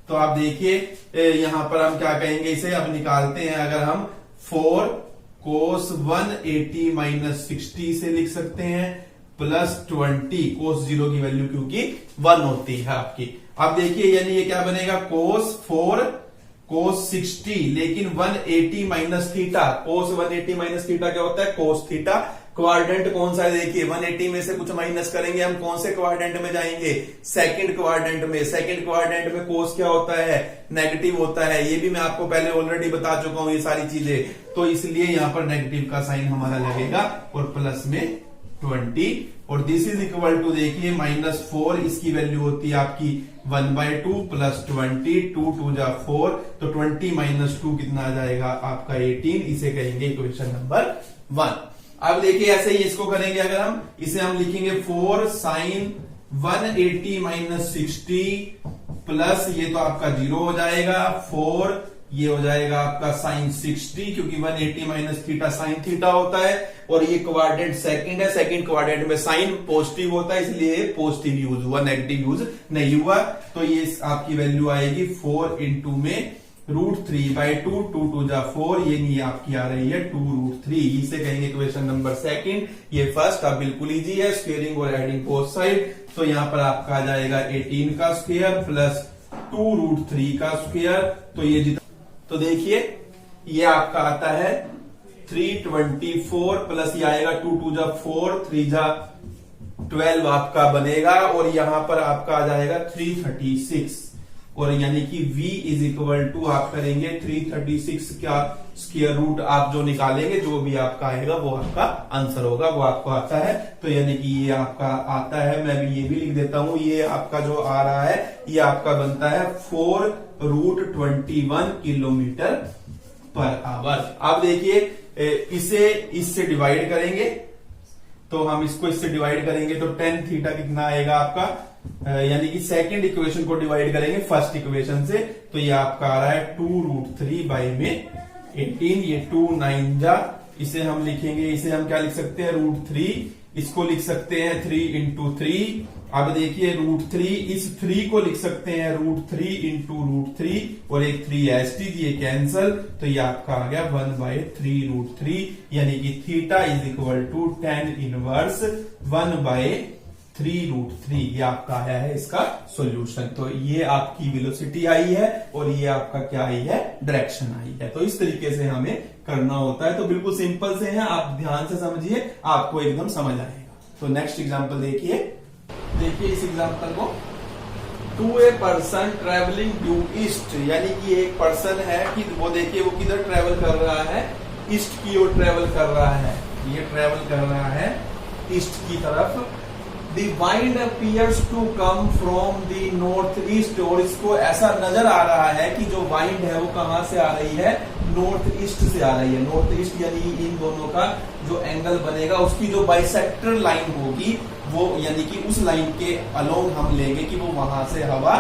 तो आप देखिए यहां पर हम क्या कहेंगे, इसे अब निकालते हैं। अगर हम 4 कोस 180 माइनस 60 से लिख सकते हैं, प्लस 20 कोस 0 की वैल्यू क्योंकि 1 होती है आपकी। अब देखिए यानी ये क्या बनेगा, कोस 4 कोस 60, लेकिन 180 माइनस थीटा, कोस 180 माइनस थीटा क्या होता है, कोस थीटा। क्वाड्रेंट कौन सा है, देखिए 180 में से कुछ माइनस करेंगे हम, कौन से क्वाड्रेंट में जाएंगे, सेकंड क्वाड्रेंट में। सेकंड क्वाड्रेंट में कोस क्या होता है, नेगेटिव होता है। ये भी मैं आपको पहले ऑलरेडी बता चुका हूं ये सारी चीजें, तो इसलिए यहां पर नेगेटिव का साइन हमारा लगेगा, और प्लस में 20 और दिस इज इक्वल टू देखिए -4, इसकी वैल्यू होती है आपकी 1/2 प्लस 20, 2 2 जा 4, तो 20 - 2 कितना आ जाएगा आपका 18, इसे कहेंगे इक्वेशन नंबर 1। अब देखिए ऐसे ही इसको करेंगे, अगर हम इसे हम लिखेंगे 4 sin 180 - 60 प्लस ये तो आपका 0 हो जाएगा, 4 ये हो जाएगा आपका साइन 60, क्योंकि 180 - थीटा साइन थीटा होता है, और ये क्वाड्रेंट सेकंड है, सेकंड क्वाड्रेंट में साइन पॉजिटिव होता है, इसलिए पॉजिटिव यूज हुआ, नेगेटिव यूज नहीं हुआ। तो ये आपकी वैल्यू आएगी 4 इंटू में √3/2, 2 2 जा 4, ये नहीं आपकी आ रही है 2√3, इसे कहेंगे इक्वेशन नंबर सेकंड। ये फर्स्ट आप बिल्कुल इजी है, स्क्वेयरिंग और एडिंग बोथ साइड, तो यहां पर आपका आ जाएगा 18 का स्क्वायर प्लस 2√3 का स्क्वायर, तो ये जितना, तो देखिए ये आपका आता है 324 प्लस ये आएगा 2 2 जा 4, 3 जा 12 आपका बनेगा, और यहां पर आपका आ जाएगा 336, और यानी कि v इज इक्वल टू आप करेंगे 336 का स्क्वायर रूट, आप जो निकालेंगे जो भी आपका आएगा वो आपका आंसर होगा, वो आपको आता है। तो यानी कि ये आपका आता है, मैं भी ये भी लिख देता हूं, ये आपका जो आ रहा है ये आपका बनता है 4√21 किलोमीटर पर आवर। आप देखिए इसे इससे डिवाइड करेंगे, तो हम इसको इससे डिवाइड करेंगे तो tan थीटा कितना आएगा आपका, यानी कि सेकंड इक्वेशन को डिवाइड करेंगे फर्स्ट इक्वेशन से, तो ये आपका आ रहा है 2√3/18, ये 2 9 जा, इसे हम लिखेंगे, इसे हम क्या लिख सकते हैं √3, इसको लिख सकते हैं 3 इंटू 3। अब देखिए √3, इस 3 को लिख सकते हैं √3 इंटू √3, और एक 3 एसटी, ये कैंसल, तो ये आपका आ गया 1/3√3, यानी कि theta is equal to tan inverse 1/3√3, ये आपका आया है इसका सॉल्यूशन। तो ये आपकी वेलोसिटी आई है, और ये आपका क्या आई है, डायरेक्शन आई है। तो इस तरीके से हमें करना होता है, तो बिल्कुल सिंपल से है, आप ध्यान से समझिए, आपको एकदम समझ आएगा। तो नेक्स्ट एग्जांपल देखिए इस एग्जांपल को, to a person travelling due east, यानी कि एक पर्सन है कि वो देखिए वो किधर ट्रेवल कर रहा है, ईस्ट की ओर ट्रेवल कर रहा है, ये ट्रेवल कर रहा है ईस्ट की तरफ। The wind appears to come from the north east, और इसको ऐसा नजर आ रहा है कि जो वाइंड है वो कहां से आ रही है, नॉर्थ ईस्ट से आ रही है। नॉर्थ ईस्ट यानी इन दोनों का जो एंगल बनेगा, उसकी जो बाइसेक्टर लाइन होगी वो, यानी कि उस लाइन के अलोंग हम लेंगे कि वो वहां से हवा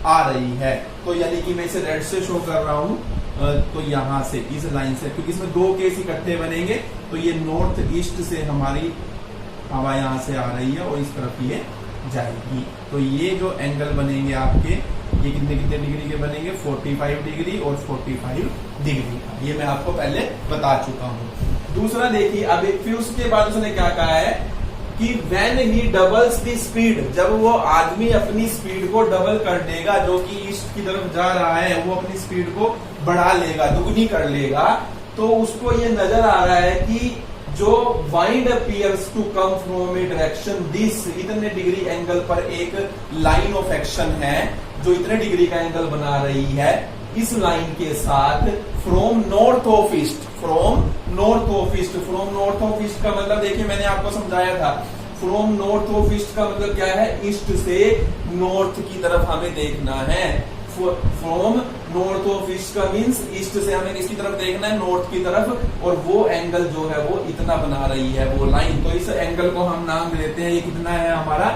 आ रही है। तो यानी कि मैं इसे रेड से शो कर रहा हूं, तो यहां से इस लाइन से, क्योंकि इसमें दो केस इकट्ठे बनेंगे, तो ये नॉर्थ ईस्ट से हमारी हवा यहां से आ रही है और इस तरफ ये जाएगी। तो ये जो एंगल बनेंगे आपके, ये कितने कितने डिग्री के बनेंगे, 45 डिग्री और 45 डिग्री का, ये मैं आपको पहले बता चुका हूं। दूसरा देखिए, अब फिर उसके बाद उसने क्या कहा है कि when he doubles the speed, जब वो आदमी अपनी स्पीड को डबल कर देगा, जो कि ईस्ट की तरफ जा रहा है, वो अपनी स्पीड को बढ़ा लेगा, दुगनी कर लेगा, तो उसको ये नजर आ रहा है कि जो wind appears to come from a direction this, इतने डिग्री एंगल पर एक लाइन ऑफ एक्शन है जो इतने डिग्री का एंगल बना रही है, इस लाइन के साथ from north of east, from north of east, from north of east का मतलब देखिए मैंने आपको समझाया था, फ्रॉम नॉर्थ ऑफ ईस्ट का मतलब क्या है, ईस्ट से नॉर्थ की तरफ हमें देखना है। फ्रॉम नॉर्थ ऑफ ईस्ट का मीन्स ईस्ट से हमें किसकी तरफ देखना है, नॉर्थ की तरफ, और वो एंगल जो है वो इतना बना रही है वो लाइन, तो इस एंगल को हम नाम देते हैं, ये कितना है हमारा,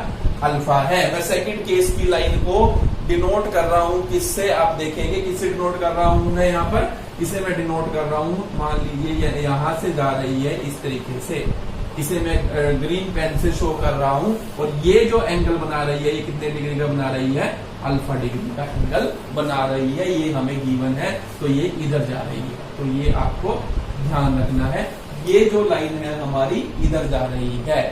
अल्फा है। मैं सेकंड केस की लाइन को डिनोट कर रहा हूं किससे, आप देखेंगे किससे डिनोट कर रहा हूं मैं, यहाँ पर इसे मैं डिनोट कर रहा हूं, मान लीजिए यहां से जा रही है इस तरीके से, इसे मैं ग्रीन पेन से शो कर रहा हूं, और ये जो एंगल बना रही है ये कितने डिग्री का बना रही है, अल्फा डिग्री का एंगल बना रही है, ये हमें गिवन है, तो ये इधर जा रही है, तो ये आपको ध्यान रखना है, ये जो लाइन है हमारी इधर जा रही है।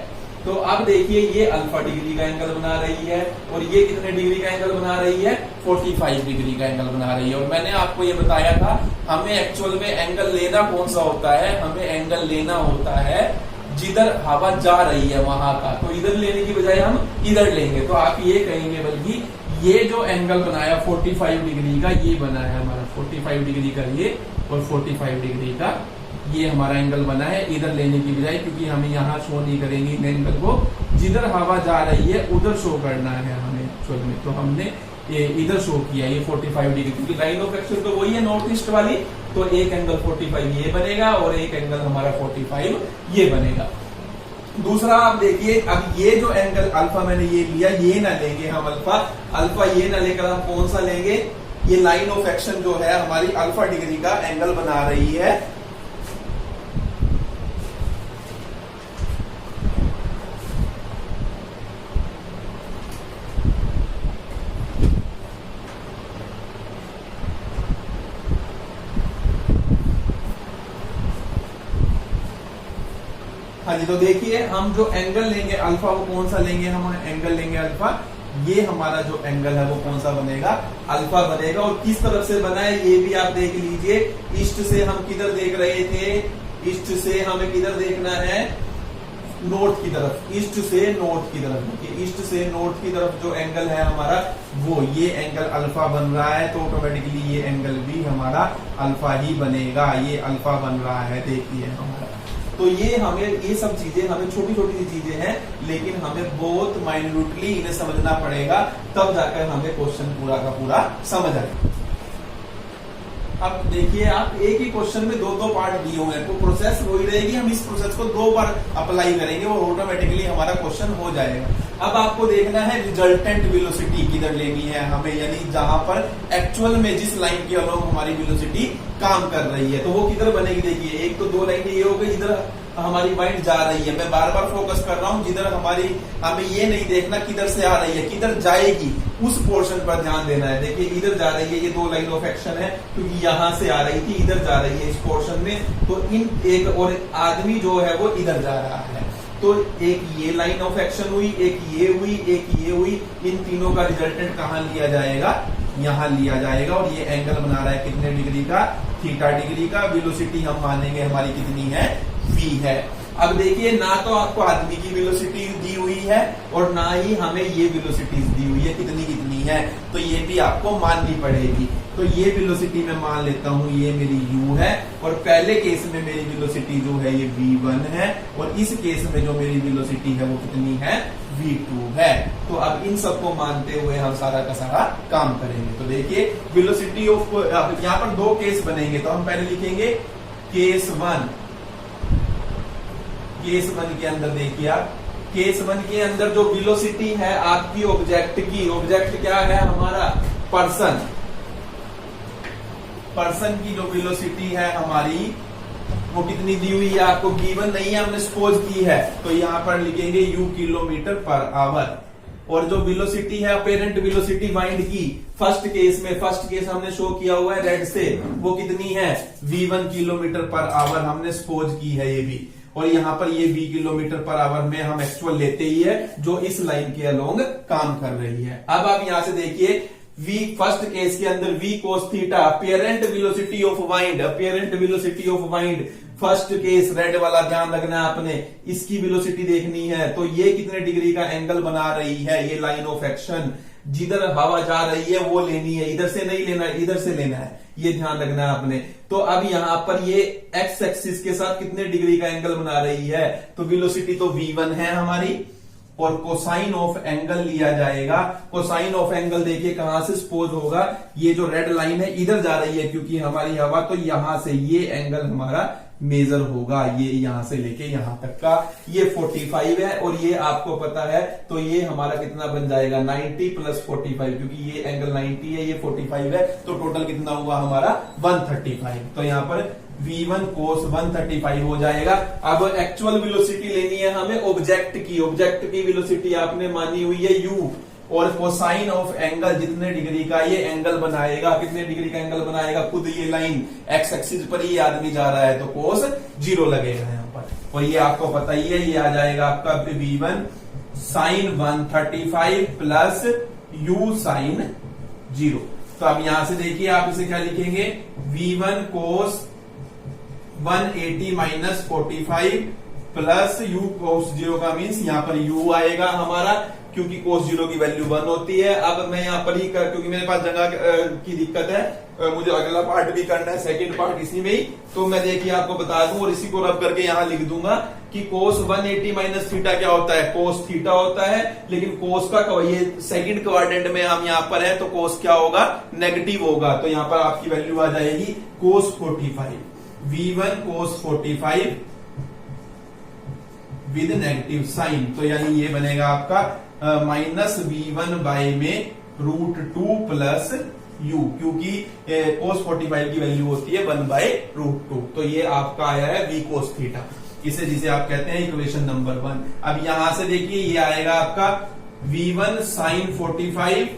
तो अब देखिए ये अल्फा डिग्री का एंगल बना रही है, और ये कितने डिग्री का एंगल बना रही है, 45 डिग्री का एंगल बना रही है। और मैंने आपको ये बताया था, हमें एक्चुअल में एंगल लेना कौन सा होता है, हमें एंगल लेना होता है जिधर हवा जा रही है वहां का, तो इधर लेने की बजाय हम इधर लेंगे, तो आप ये कहेंगे बल्कि ये जो एंगल बनाया 45 डिग्री का, ये बना है हमारा 45 डिग्री का ये, और 45 डिग्री का ये हमारा एंगल बना है, इधर लेने की बजाय, क्योंकि हम यहाँ शो नहीं करेंगे इन एंगल को, जिधर हवा जा रही है उधर शो करना है हमें एक्चुअल में। तो हमने ये इधर शो किया ये 45 डिग्री, क्योंकि लाइन ऑफ एक्शन तो वही है नॉर्थ ईस्ट वाली। तो एक एंगल 45 ये बनेगा और एक एंगल हमारा 45 ये बनेगा। दूसरा आप देखिए, अब ये जो एंगल अल्फा मैंने ये लिया, ये ना लेंगे हम अल्फा ये ना लेकर हम कौन सा लेंगे, ये लाइन ऑफ एक्शन जो है हमारी अल्फा डिग्री का एंगल बना रही है। हाँ जी, तो देखिए हम जो एंगल लेंगे अल्फा वो कौन सा लेंगे, हम एंगल लेंगे अल्फा। ये हमारा जो एंगल है वो कौन सा बनेगा, अल्फा बनेगा। और किस तरफ से बना है ये भी आप देख लीजिए। ईस्ट से हम किधर देख रहे थे, ईस्ट से हमें किधर देखना है, नॉर्थ की तरफ, ईस्ट से नॉर्थ की तरफ। ईस्ट से नॉर्थ की तरफ जो एंगल है हमारा वो ये एंगल अल्फा बन रहा है, तो ऑटोमेटिकली ये एंगल भी हमारा अल्फा ही बनेगा। ये अल्फा बन रहा है, देखिए हमारा। तो ये हमें, ये सब चीजें हमें छोटी छोटी सी चीजें हैं, लेकिन हमें बहुत माइन्यूटली इन्हें समझना पड़ेगा, तब जाकर हमें क्वेश्चन पूरा का पूरा समझ आएगा। अब देखिए आप, एक ही क्वेश्चन में दो दो पार्ट दिए हुए हैं, तो प्रोसेस वही रहेगी। हम इस प्रोसेस को दो बार अप्लाई करेंगे और ऑटोमेटिकली हमारा क्वेश्चन हो जाएगा। अब आपको देखना है रिजल्टेंट वेलोसिटी किधर लेनी है हमें, यानी जहां पर एक्चुअल में जिस लाइन के अलोंग हमारी वेलोसिटी काम कर रही है, तो वो किधर बनेगी। देखिए एक तो दो लाइनें ये हो गई जिधर हमारी माइंड जा रही है। मैं बार बार फोकस कर रहा हूं जिधर हमारी, हमें ये नहीं देखना किधर से आ रही है, किधर जाएगी, उस पोर्शन पर ध्यान देना है। देखिए इधर जा रही है, ये दो लाइन ऑफ एक्शन है, क्योंकि यहां से आ रही थी, इधर जा रही है इस पोर्शन में। तो इन एक और आदमी जो है वो इधर जा रहा है, तो एक ये लाइन ऑफ एक्शन हुई, एक ये हुई, एक ये हुई। इन तीनों का रिजल्टेंट कहां लिया जाएगा, यहां लिया जाएगा। और ये एंगल बना रहा है कितने डिग्री का, थीटा डिग्री का। वेलोसिटी हम मानेंगे हमारी कितनी है, v है। अब देखिए ना तो आपको आदमी की वेलोसिटी दी हुई है और ना ही हमें ये वेलोसिटीज दी हुई है कितनी कितनी है, तो ये भी आपको माननी पड़ेगी। तो ये वेलोसिटी मैं मान लेता हूं ये मेरी u है, और पहले केस में मेरी वेलोसिटी जो है ये v1 है, और इस केस में जो मेरी वेलोसिटी है वो कितनी है, v2 है। तो अब इन सबको मानते हुए हम सारा का सारा काम करेंगे। तो देखिए वेलोसिटी ऑफ, यहाँ पर दो केस बनेंगे, तो हम पहले लिखेंगे केस वन। केस वन के अंदर देखिए आप, केस वन के अंदर जो वेलोसिटी है आपकी ऑब्जेक्ट की, ऑब्जेक्ट क्या है हमारा, पर्सन। पर्सन की जो वेलोसिटी है हमारी वो कितनी दी हुई है आपको, गिवन नहीं है, हमने सपोज की है। तो यहां पर लिखेंगे u किलोमीटर पर आवर। और जो वेलोसिटी है अपेरेंट वेलोसिटी माइंड की, फर्स्ट केस हमने शो किया हुआ है रेड से, वो कितनी है, v1 किलोमीटर पर आवर हमने सपोज की है ये भी। और यहाँ पर ये v किलोमीटर पर आवर में हम एक्चुअल लेते ही है, जो इस लाइन के अलोंग काम कर रही है। अब आप यहां से देखिए v फर्स्ट केस के अंदर v cos theta, apparent velocity of wind, apparent velocity of wind. First case red वाला ध्यान रखना है आपने, इसकी वेलोसिटी देखनी है। तो ये कितने डिग्री का एंगल बना रही है, ये लाइन ऑफ एक्शन जिधर हवा जा रही है वो लेनी है, इधर से नहीं लेना है, इधर से लेना है, ये ध्यान रखना है आपने। तो अब यहां पर ये एक्स एक्सिस के साथ कितने डिग्री का एंगल बना रही है, तो वेलोसिटी तो v1 है हमारी, और कोसाइन ऑफ एंगल लिया जाएगा। कोसाइन ऑफ एंगल देखिए कहां से सपोज होगा, ये जो रेड लाइन है इधर जा रही है क्योंकि हमारी हवा, तो यहां से ये एंगल हमारा मेजर होगा, ये यहां से लेके यहां तक का, ये 45 है और ये आपको पता है, तो ये हमारा कितना बन जाएगा 90 प्लस 45, क्योंकि ये एंगल 90 है, ये 45 है, तो टोटल कितना हुआ हमारा 135। तो यहां पर v1 cos 135 हो जाएगा। अब एक्चुअल वेलोसिटी लेनी है हमें ऑब्जेक्ट की, ऑब्जेक्ट की वेलोसिटी आपने मानी हुई है u, और कोसाइन ऑफ एंगल जितने डिग्री का ये एंगल बनाएगा, कितने डिग्री का एंगल बनाएगा, खुद ये लाइन एक्स एक्सिस पर ये आदमी जा रहा है, तो कोस 0 लगेगा यहाँ पर। और ये आपको पता ही है, ये आ जाएगा आपका v1 sign 135 plus u sign 0। तो अब यहां से देखिए आप इसे क्या लिखेंगे, v1 cos 180 minus 45 plus u cos 0 का मीन्स यहाँ पर u आएगा हमारा, क्योंकि cos 0 की वैल्यू 1 होती है। अब मैं यहाँ पर ही क्योंकि मेरे पास जगह की दिक्कत है, मुझे अगला पार्ट भी करना है, सेकंड पार्ट इसी में ही। तो मैं देखिए आपको बता दूं और इसी को रब करके यहां लिख दूंगा कि कोस 180 माइनस थीटा क्या होता है, कोस थीटा होता है। लेकिन कोस का ये सेकंड क्वाड्रेंट में हम यहां पर है तो कोस क्या होगा, नेगेटिव होगा। तो यहां पर आपकी वैल्यू आ जाएगी cos 45, V1 cos 45 with negative sign. तो यानी ये बनेगा आपका माइनस V1 बाय में √2 प्लस u, क्योंकि कोस 45 की वैल्यू होती है 1/√2। तो ये आपका आया है v कोस थीटा, इसे जिसे आप कहते हैं इक्वेशन नंबर 1। अब यहां से देखिए ये आएगा आपका V1 sign 45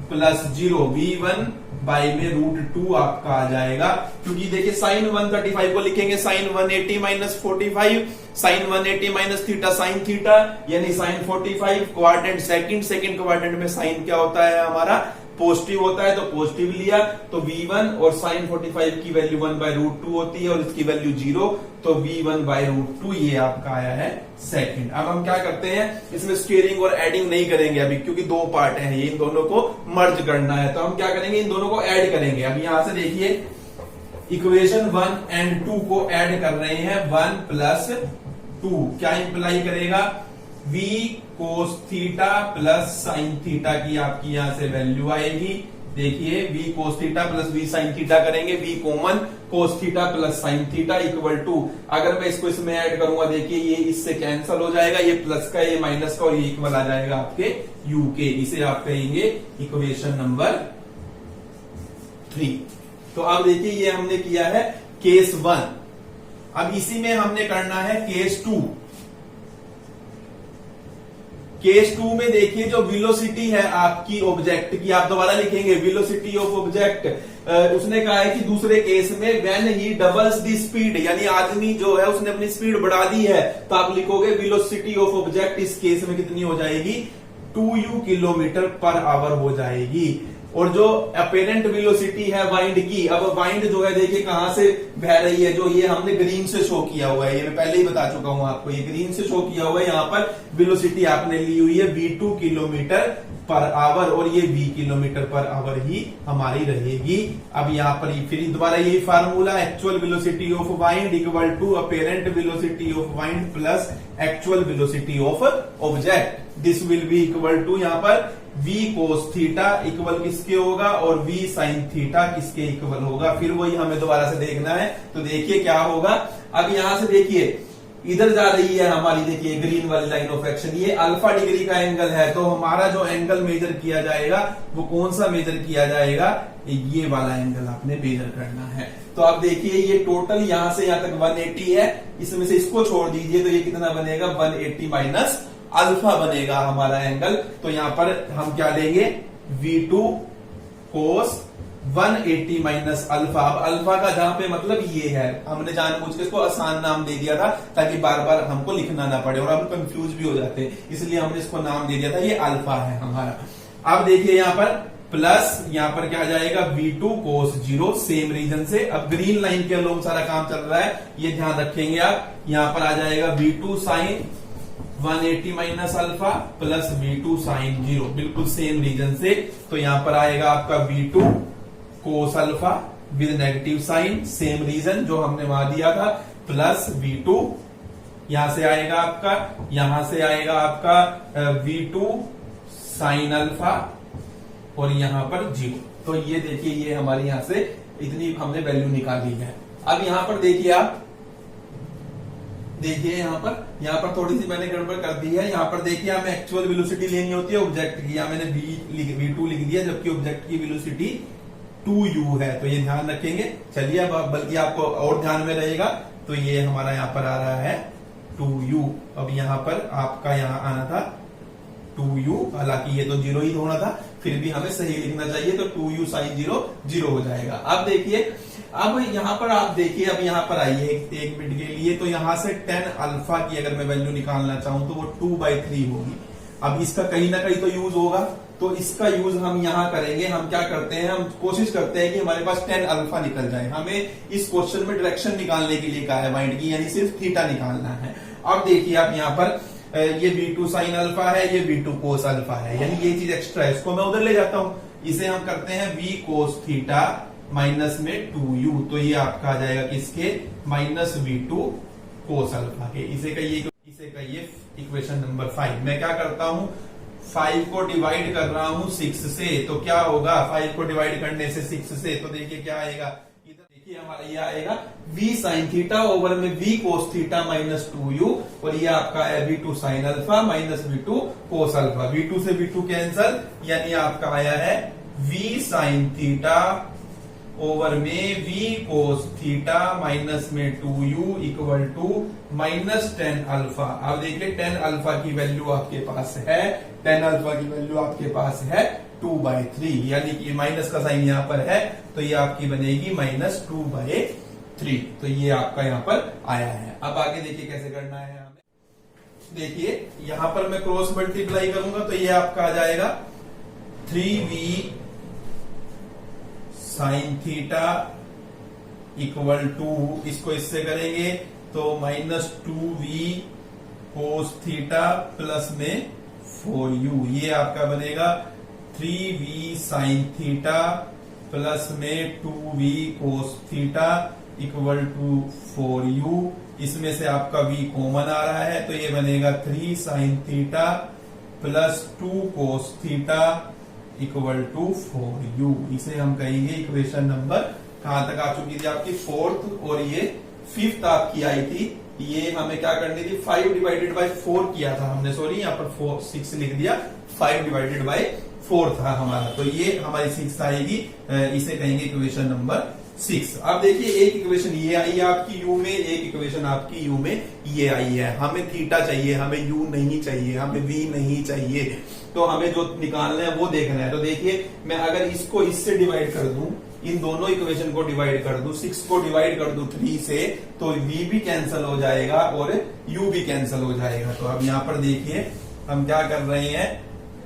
plus 0, V1 bye में √2 आपका आ जाएगा। क्योंकि देखिए साइन 135 को लिखेंगे sine 180 minus 45, sine 180 minus theta sine theta, यानी साइन 45 क्वाड्रेंट सेकंड क्वाड्रेंट में साइन क्या होता है हमारा, पॉजिटिव होता है, तो पॉजिटिव लिया। तो V1 और साइन 45 की वैल्यू 1/√2 होती है और इसकी वैल्यू 0, तो V1/√2 ये आपका आया है सेकंड। अब हम क्या करते हैं, इसमें स्क्वेयरिंग और एडिंग नहीं करेंगे अभी, क्योंकि दो पार्ट हैं ये, इन दोनों को मर्ज करना है। तो हम क्या करेंगे, इन दोनों को ऐड करेंगे। अब यहां से देखिए इक्वेशन 1 एंड 2 को ऐड कर रहे हैं, 1 प्लस 2 क्या इंप्लाई करेगा, v cos theta plus sine theta की आपकी यहां से वैल्यू आएगी। देखिए v cos theta plus v sine theta करेंगे, v common, cos theta plus sine theta equal to, अगर मैं इसको इसमें ऐड करूंगा देखिए ये इससे कैंसिल हो जाएगा, ये प्लस का ये माइनस का और ये इक्वल आ जाएगा आपके u के। इसे आप कहेंगे इक्वेशन नंबर 3। तो अब देखिए ये हमने किया है केस 1। अब इसी में हमने करना है केस 2। केस 2 में देखिए जो वेलोसिटी है आपकी ऑब्जेक्ट की, आप दोबारा लिखेंगे वेलोसिटी ऑफ ऑब्जेक्ट। उसने कहा है कि दूसरे केस में when he doubles the speed, यानी आदमी जो है उसने अपनी स्पीड बढ़ा दी है, तो आप लिखोगे वेलोसिटी ऑफ ऑब्जेक्ट इस केस में कितनी हो जाएगी, 2u किलोमीटर पर आवर हो जाएगी। और जो अपेरेंट वेलोसिटी है वाइंड की, अब वाइंड जो है देखिए कहां से बह रही है, जो ये हमने ग्रीन से शो किया हुआ है, ये मैं पहले ही बता चुका हूं आपको, ये ग्रीन से शो किया हुआ है। यहाँ पर वेलोसिटी आपने ली हुई है v2 किलोमीटर पर आवर और ये v किलोमीटर पर आवर ही हमारी रहेगी। अब यहाँ पर फिर दोबारा यही formula, actual velocity of wind equal to apparent velocity of wind plus actual velocity of object, this will be equal to यहाँ पर v कोस थीटा इक्वल किसके होगा और v साइन थीटा किसके इक्वल होगा। फिर वही हमें दोबारा से देखना है। तो देखिए क्या होगा, अब यहां से देखिए इधर जा रही है हमारी, देखिए ग्रीन वाली लाइन ऑफ एक्शन, ये अल्फा डिग्री का एंगल है। तो हमारा जो एंगल मेजर किया जाएगा वो कौन सा मेजर किया जाएगा, ये वाला एंगल आपने मेजर करना है। तो आप देखिए ये टोटल यहां से यहां तक 180 है, इसमें से इसको छोड़ दीजिए तो ये कितना बनेगा, 180 माइनस अल्फा बनेगा हमारा एंगल। तो यहां पर हम क्या लेंगे, v2 कोस 180 माइनस अल्फा। अब अल्फा का जहां पे मतलब ये है, हमने जानबूझ के इसको आसान नाम दे दिया था ताकि बार बार हमको लिखना ना पड़े और हम कंफ्यूज भी हो जाते हैं, इसलिए हमने इसको नाम दे दिया था, ये अल्फा है हमारा। अब देखिए यहां पर प्लस, यहां पर क्या आ जाएगा, v2 कोस 0, सेम रीजन से। अब ग्रीन लाइन के अनुसार सारा काम चल रहा है, ये ध्यान रखेंगे आप। यहां पर आ जाएगा v2 sine 180 minus alpha plus v2 sine 0, बिल्कुल सेम रीजन से। तो यहां पर आएगा आपका v2 cos alpha with negative sign, same reason जो हमने वहां दिया था, प्लस v2 यहां से आएगा आपका, यहां से आएगा आपका v2 साइन अल्फा और यहां पर 0। तो ये देखिए ये हमारे यहां से इतनी हमने वैल्यू निकाली है। अब यहां पर देखिए आप, देखिए यहाँ पर थोड़ी सी मैंने गड़बड़ कर दी है। यहाँ पर देखिए हमें एक्चुअल वेलोसिटी लेनी होती है ऑब्जेक्ट की, यहाँ मैंने v2 लिख दिया, जबकि ऑब्जेक्ट की वेलोसिटी 2u है। तो ये ध्यान रखेंगे। चलिए अब बल्कि आपको और ध्यान में रहेगा, तो ये हमारा यहाँ पर आ रहा है 2u। अब यहाँ पर आपका यहाँ आना था 2u, हालांकि ये तो 0 ही होना था, फिर भी हमें सही लिखना चाहिए, तो 2u साइन 0 0 हो जाएगा। अब देखिए, अब यहां पर आप देखिए, अब यहां पर आइए एक मिनट के लिए, तो यहां से 10 अल्फा की अगर मैं वैल्यू निकालना चाहूं तो वो 2/3 होगी। अब इसका कहीं ना कहीं तो यूज होगा, तो इसका यूज हम यहां करेंगे। हम क्या करते हैं, हम कोशिश करते हैं कि हमारे पास 10 अल्फा निकल जाए। हमें इस क्वेश्चन में डायरेक्शन निकालने के लिए कहा है माइंड की, यानी सिर्फ थीटा निकालना है। अब देखिए आप यहाँ पर ये v2 साइन अल्फा है, ये v2 कोस अल्फा है, यानी ये चीज एक्स्ट्रा है, इसको मैं उधर ले जाता हूं, इसे हम करते हैं v cos थीटा माइनस में 2u, तो ये आपका आ जाएगा किसके माइनस v2 cos अल्फा के। इसे कहिए इक्वेशन नंबर 5। मैं क्या करता हूं 5 को डिवाइड कर रहा हूं 6 से, तो क्या होगा 5 को डिवाइड करने से 6 से, तो देखिए क्या आएगा, इधर देखिए हमारा ये आएगा v sin थीटा ओवर में v cos theta minus 2u, और ये आपका है v2 sin alpha minus v2 cos alpha. v2 से v2 कैंसल, यानी आपका आया है v sin थीटा ओवर में v cos थीटा माइनस में 2u equal to minus 10 alpha. अब देखिए 10 अल्फा की वैल्यू आपके पास है, 10 अल्फा की वैल्यू आपके पास है 2/3, यानी कि माइनस का साइन यहाँ पर है, तो ये आपकी बनेगी माइनस 2/3। तो ये आपका यहाँ पर आया है। अब आगे देखिए कैसे करना है हमें। देखिए यहाँ पर मैं क्रॉस मल्टीप्लाई करूंगा, तो ये आपका आ जाएगा 3v sign theta equal to, इसको इससे करेंगे तो माइनस 2v कोस थीटा प्लस में 4u, ये आपका बनेगा 3v साइन थीटा प्लस में 2v cos theta equal to 4u। इसमें से आपका v कॉमन आ रहा है, तो ये बनेगा 3 sine theta plus 2 cos theta equal to 4u। इसे हम कहेंगे इक्वेशन नंबर कहां तक आ चुकी थी आपकी 4th, और ये 5th आपकी आई थी। ये हमें क्या करनी थी 5 डिवाइडेड बाय 4 किया था हमने, सॉरी यहाँ पर 6 लिख दिया, 5 डिवाइडेड बाय 4 था हमारा, तो ये हमारी 6 आएगी। इसे कहेंगे इक्वेशन नंबर 6। अब देखिए एक इक्वेशन ये आई है आपकी u में, एक इक्वेशन आपकी u में ये आई है। हमें थीटा चाहिए, हमें u नहीं चाहिए, हमें v नहीं चाहिए, तो हमें जो निकालना है वो देखना है। तो देखिए मैं अगर इसको इससे डिवाइड कर दूं, इन दोनों इक्वेशन को डिवाइड कर दूं, 6 को डिवाइड कर दूं 3 से, तो v भी कैंसिल हो जाएगा और u भी कैंसिल हो जाएगा। तो अब यहाँ पर देखिए हम क्या कर रहे हैं,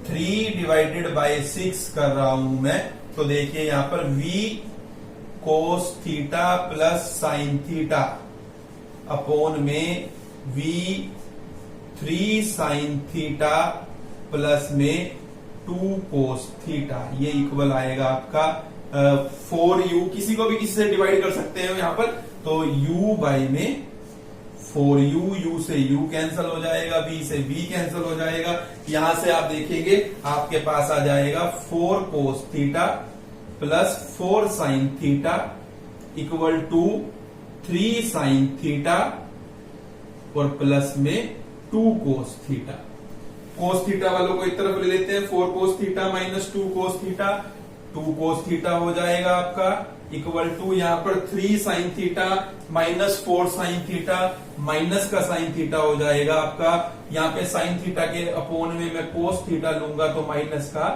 3 डिवाइडेड बाय 6 कर रहा हूं मैं, तो देखिए यहाँ पर v cos theta plus sine theta upon में v 3 साइन थीटा प्लस में 2 कोस थीटा, ये इक्वल आएगा आपका 4u। किसी को भी किसी से डिवाइड कर सकते हैं यहाँ पर, तो u बाई में 4u, u से u कैंसिल हो जाएगा, v से v कैंसिल हो जाएगा। यहां से आप देखेंगे आपके पास आ जाएगा 4 cos theta plus 4 sine theta equal to 3 sine theta और प्लस में 2 कोस थीटा। कोस थीटा वालों को एक तरफ ले लेते हैं, 4 cos theta minus 2 cos theta, 2 cos theta हो जाएगा आपका इक्वल टू यहाँ पर 3 sine theta minus 4 sine theta, minus का साइन थीटा हो जाएगा आपका, यहाँ पे साइन थीटा के अपोन में मैं कोस थीटा लूंगा तो माइनस का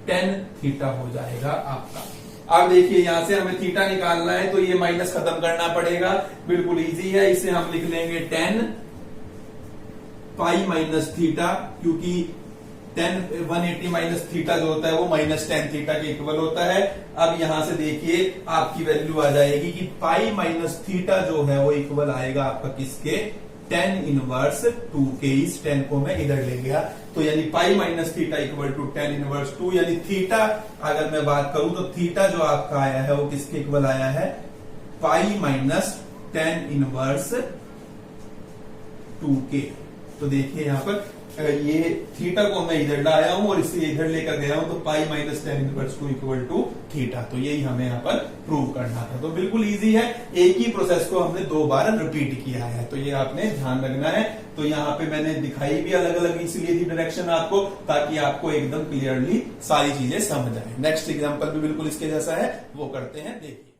टेन थीटा हो जाएगा आपका। अब देखिए यहां से हमें थीटा निकालना है, तो ये माइनस खत्म करना पड़ेगा, बिल्कुल इजी है। इसे हम लिख लेंगे 10 पाई माइनस थीटा, क्योंकि 180 माइनस थीटा जो होता है वो माइनस 10 थीटा के इक्वल होता है। अब यहां से देखिए आपकी वैल्यू आ जाएगी कि पाई माइनस थीटा जो है वो इक्वल आएगा आपका किसके, 10 इनवर्स 2 के। इस 10 को मैं इधर ले गया, तो यानी pi minus theta equal to 10 inverse 2, यानी थीटा अगर मैं बात करूं तो थीटा जो आपका आया है वो किसके इक्वल आया है, पाई माइनस 10 इनवर्स 2 के। तो देखिए यहाँ पर ये थीटा को मैं इधर लाया हूं और इसे इधर लेकर गया हूं, तो pi minus 10 inverse 2 equal to theta. तो यही हमें यहाँ पर प्रूव करना था। तो बिल्कुल इजी है, एक ही प्रोसेस को हमने 2 बार रिपीट किया है, तो ये आपने ध्यान रखना है। तो यहाँ पे मैंने दिखाई भी अलग अलग इसलिए थी डायरेक्शन आपको, ताकि आपको एकदम क्लियरली सारी चीजें समझ आए। नेक्स्ट एग्जाम्पल भी बिल्कुल इसके जैसा है, वो करते हैं, देखिए।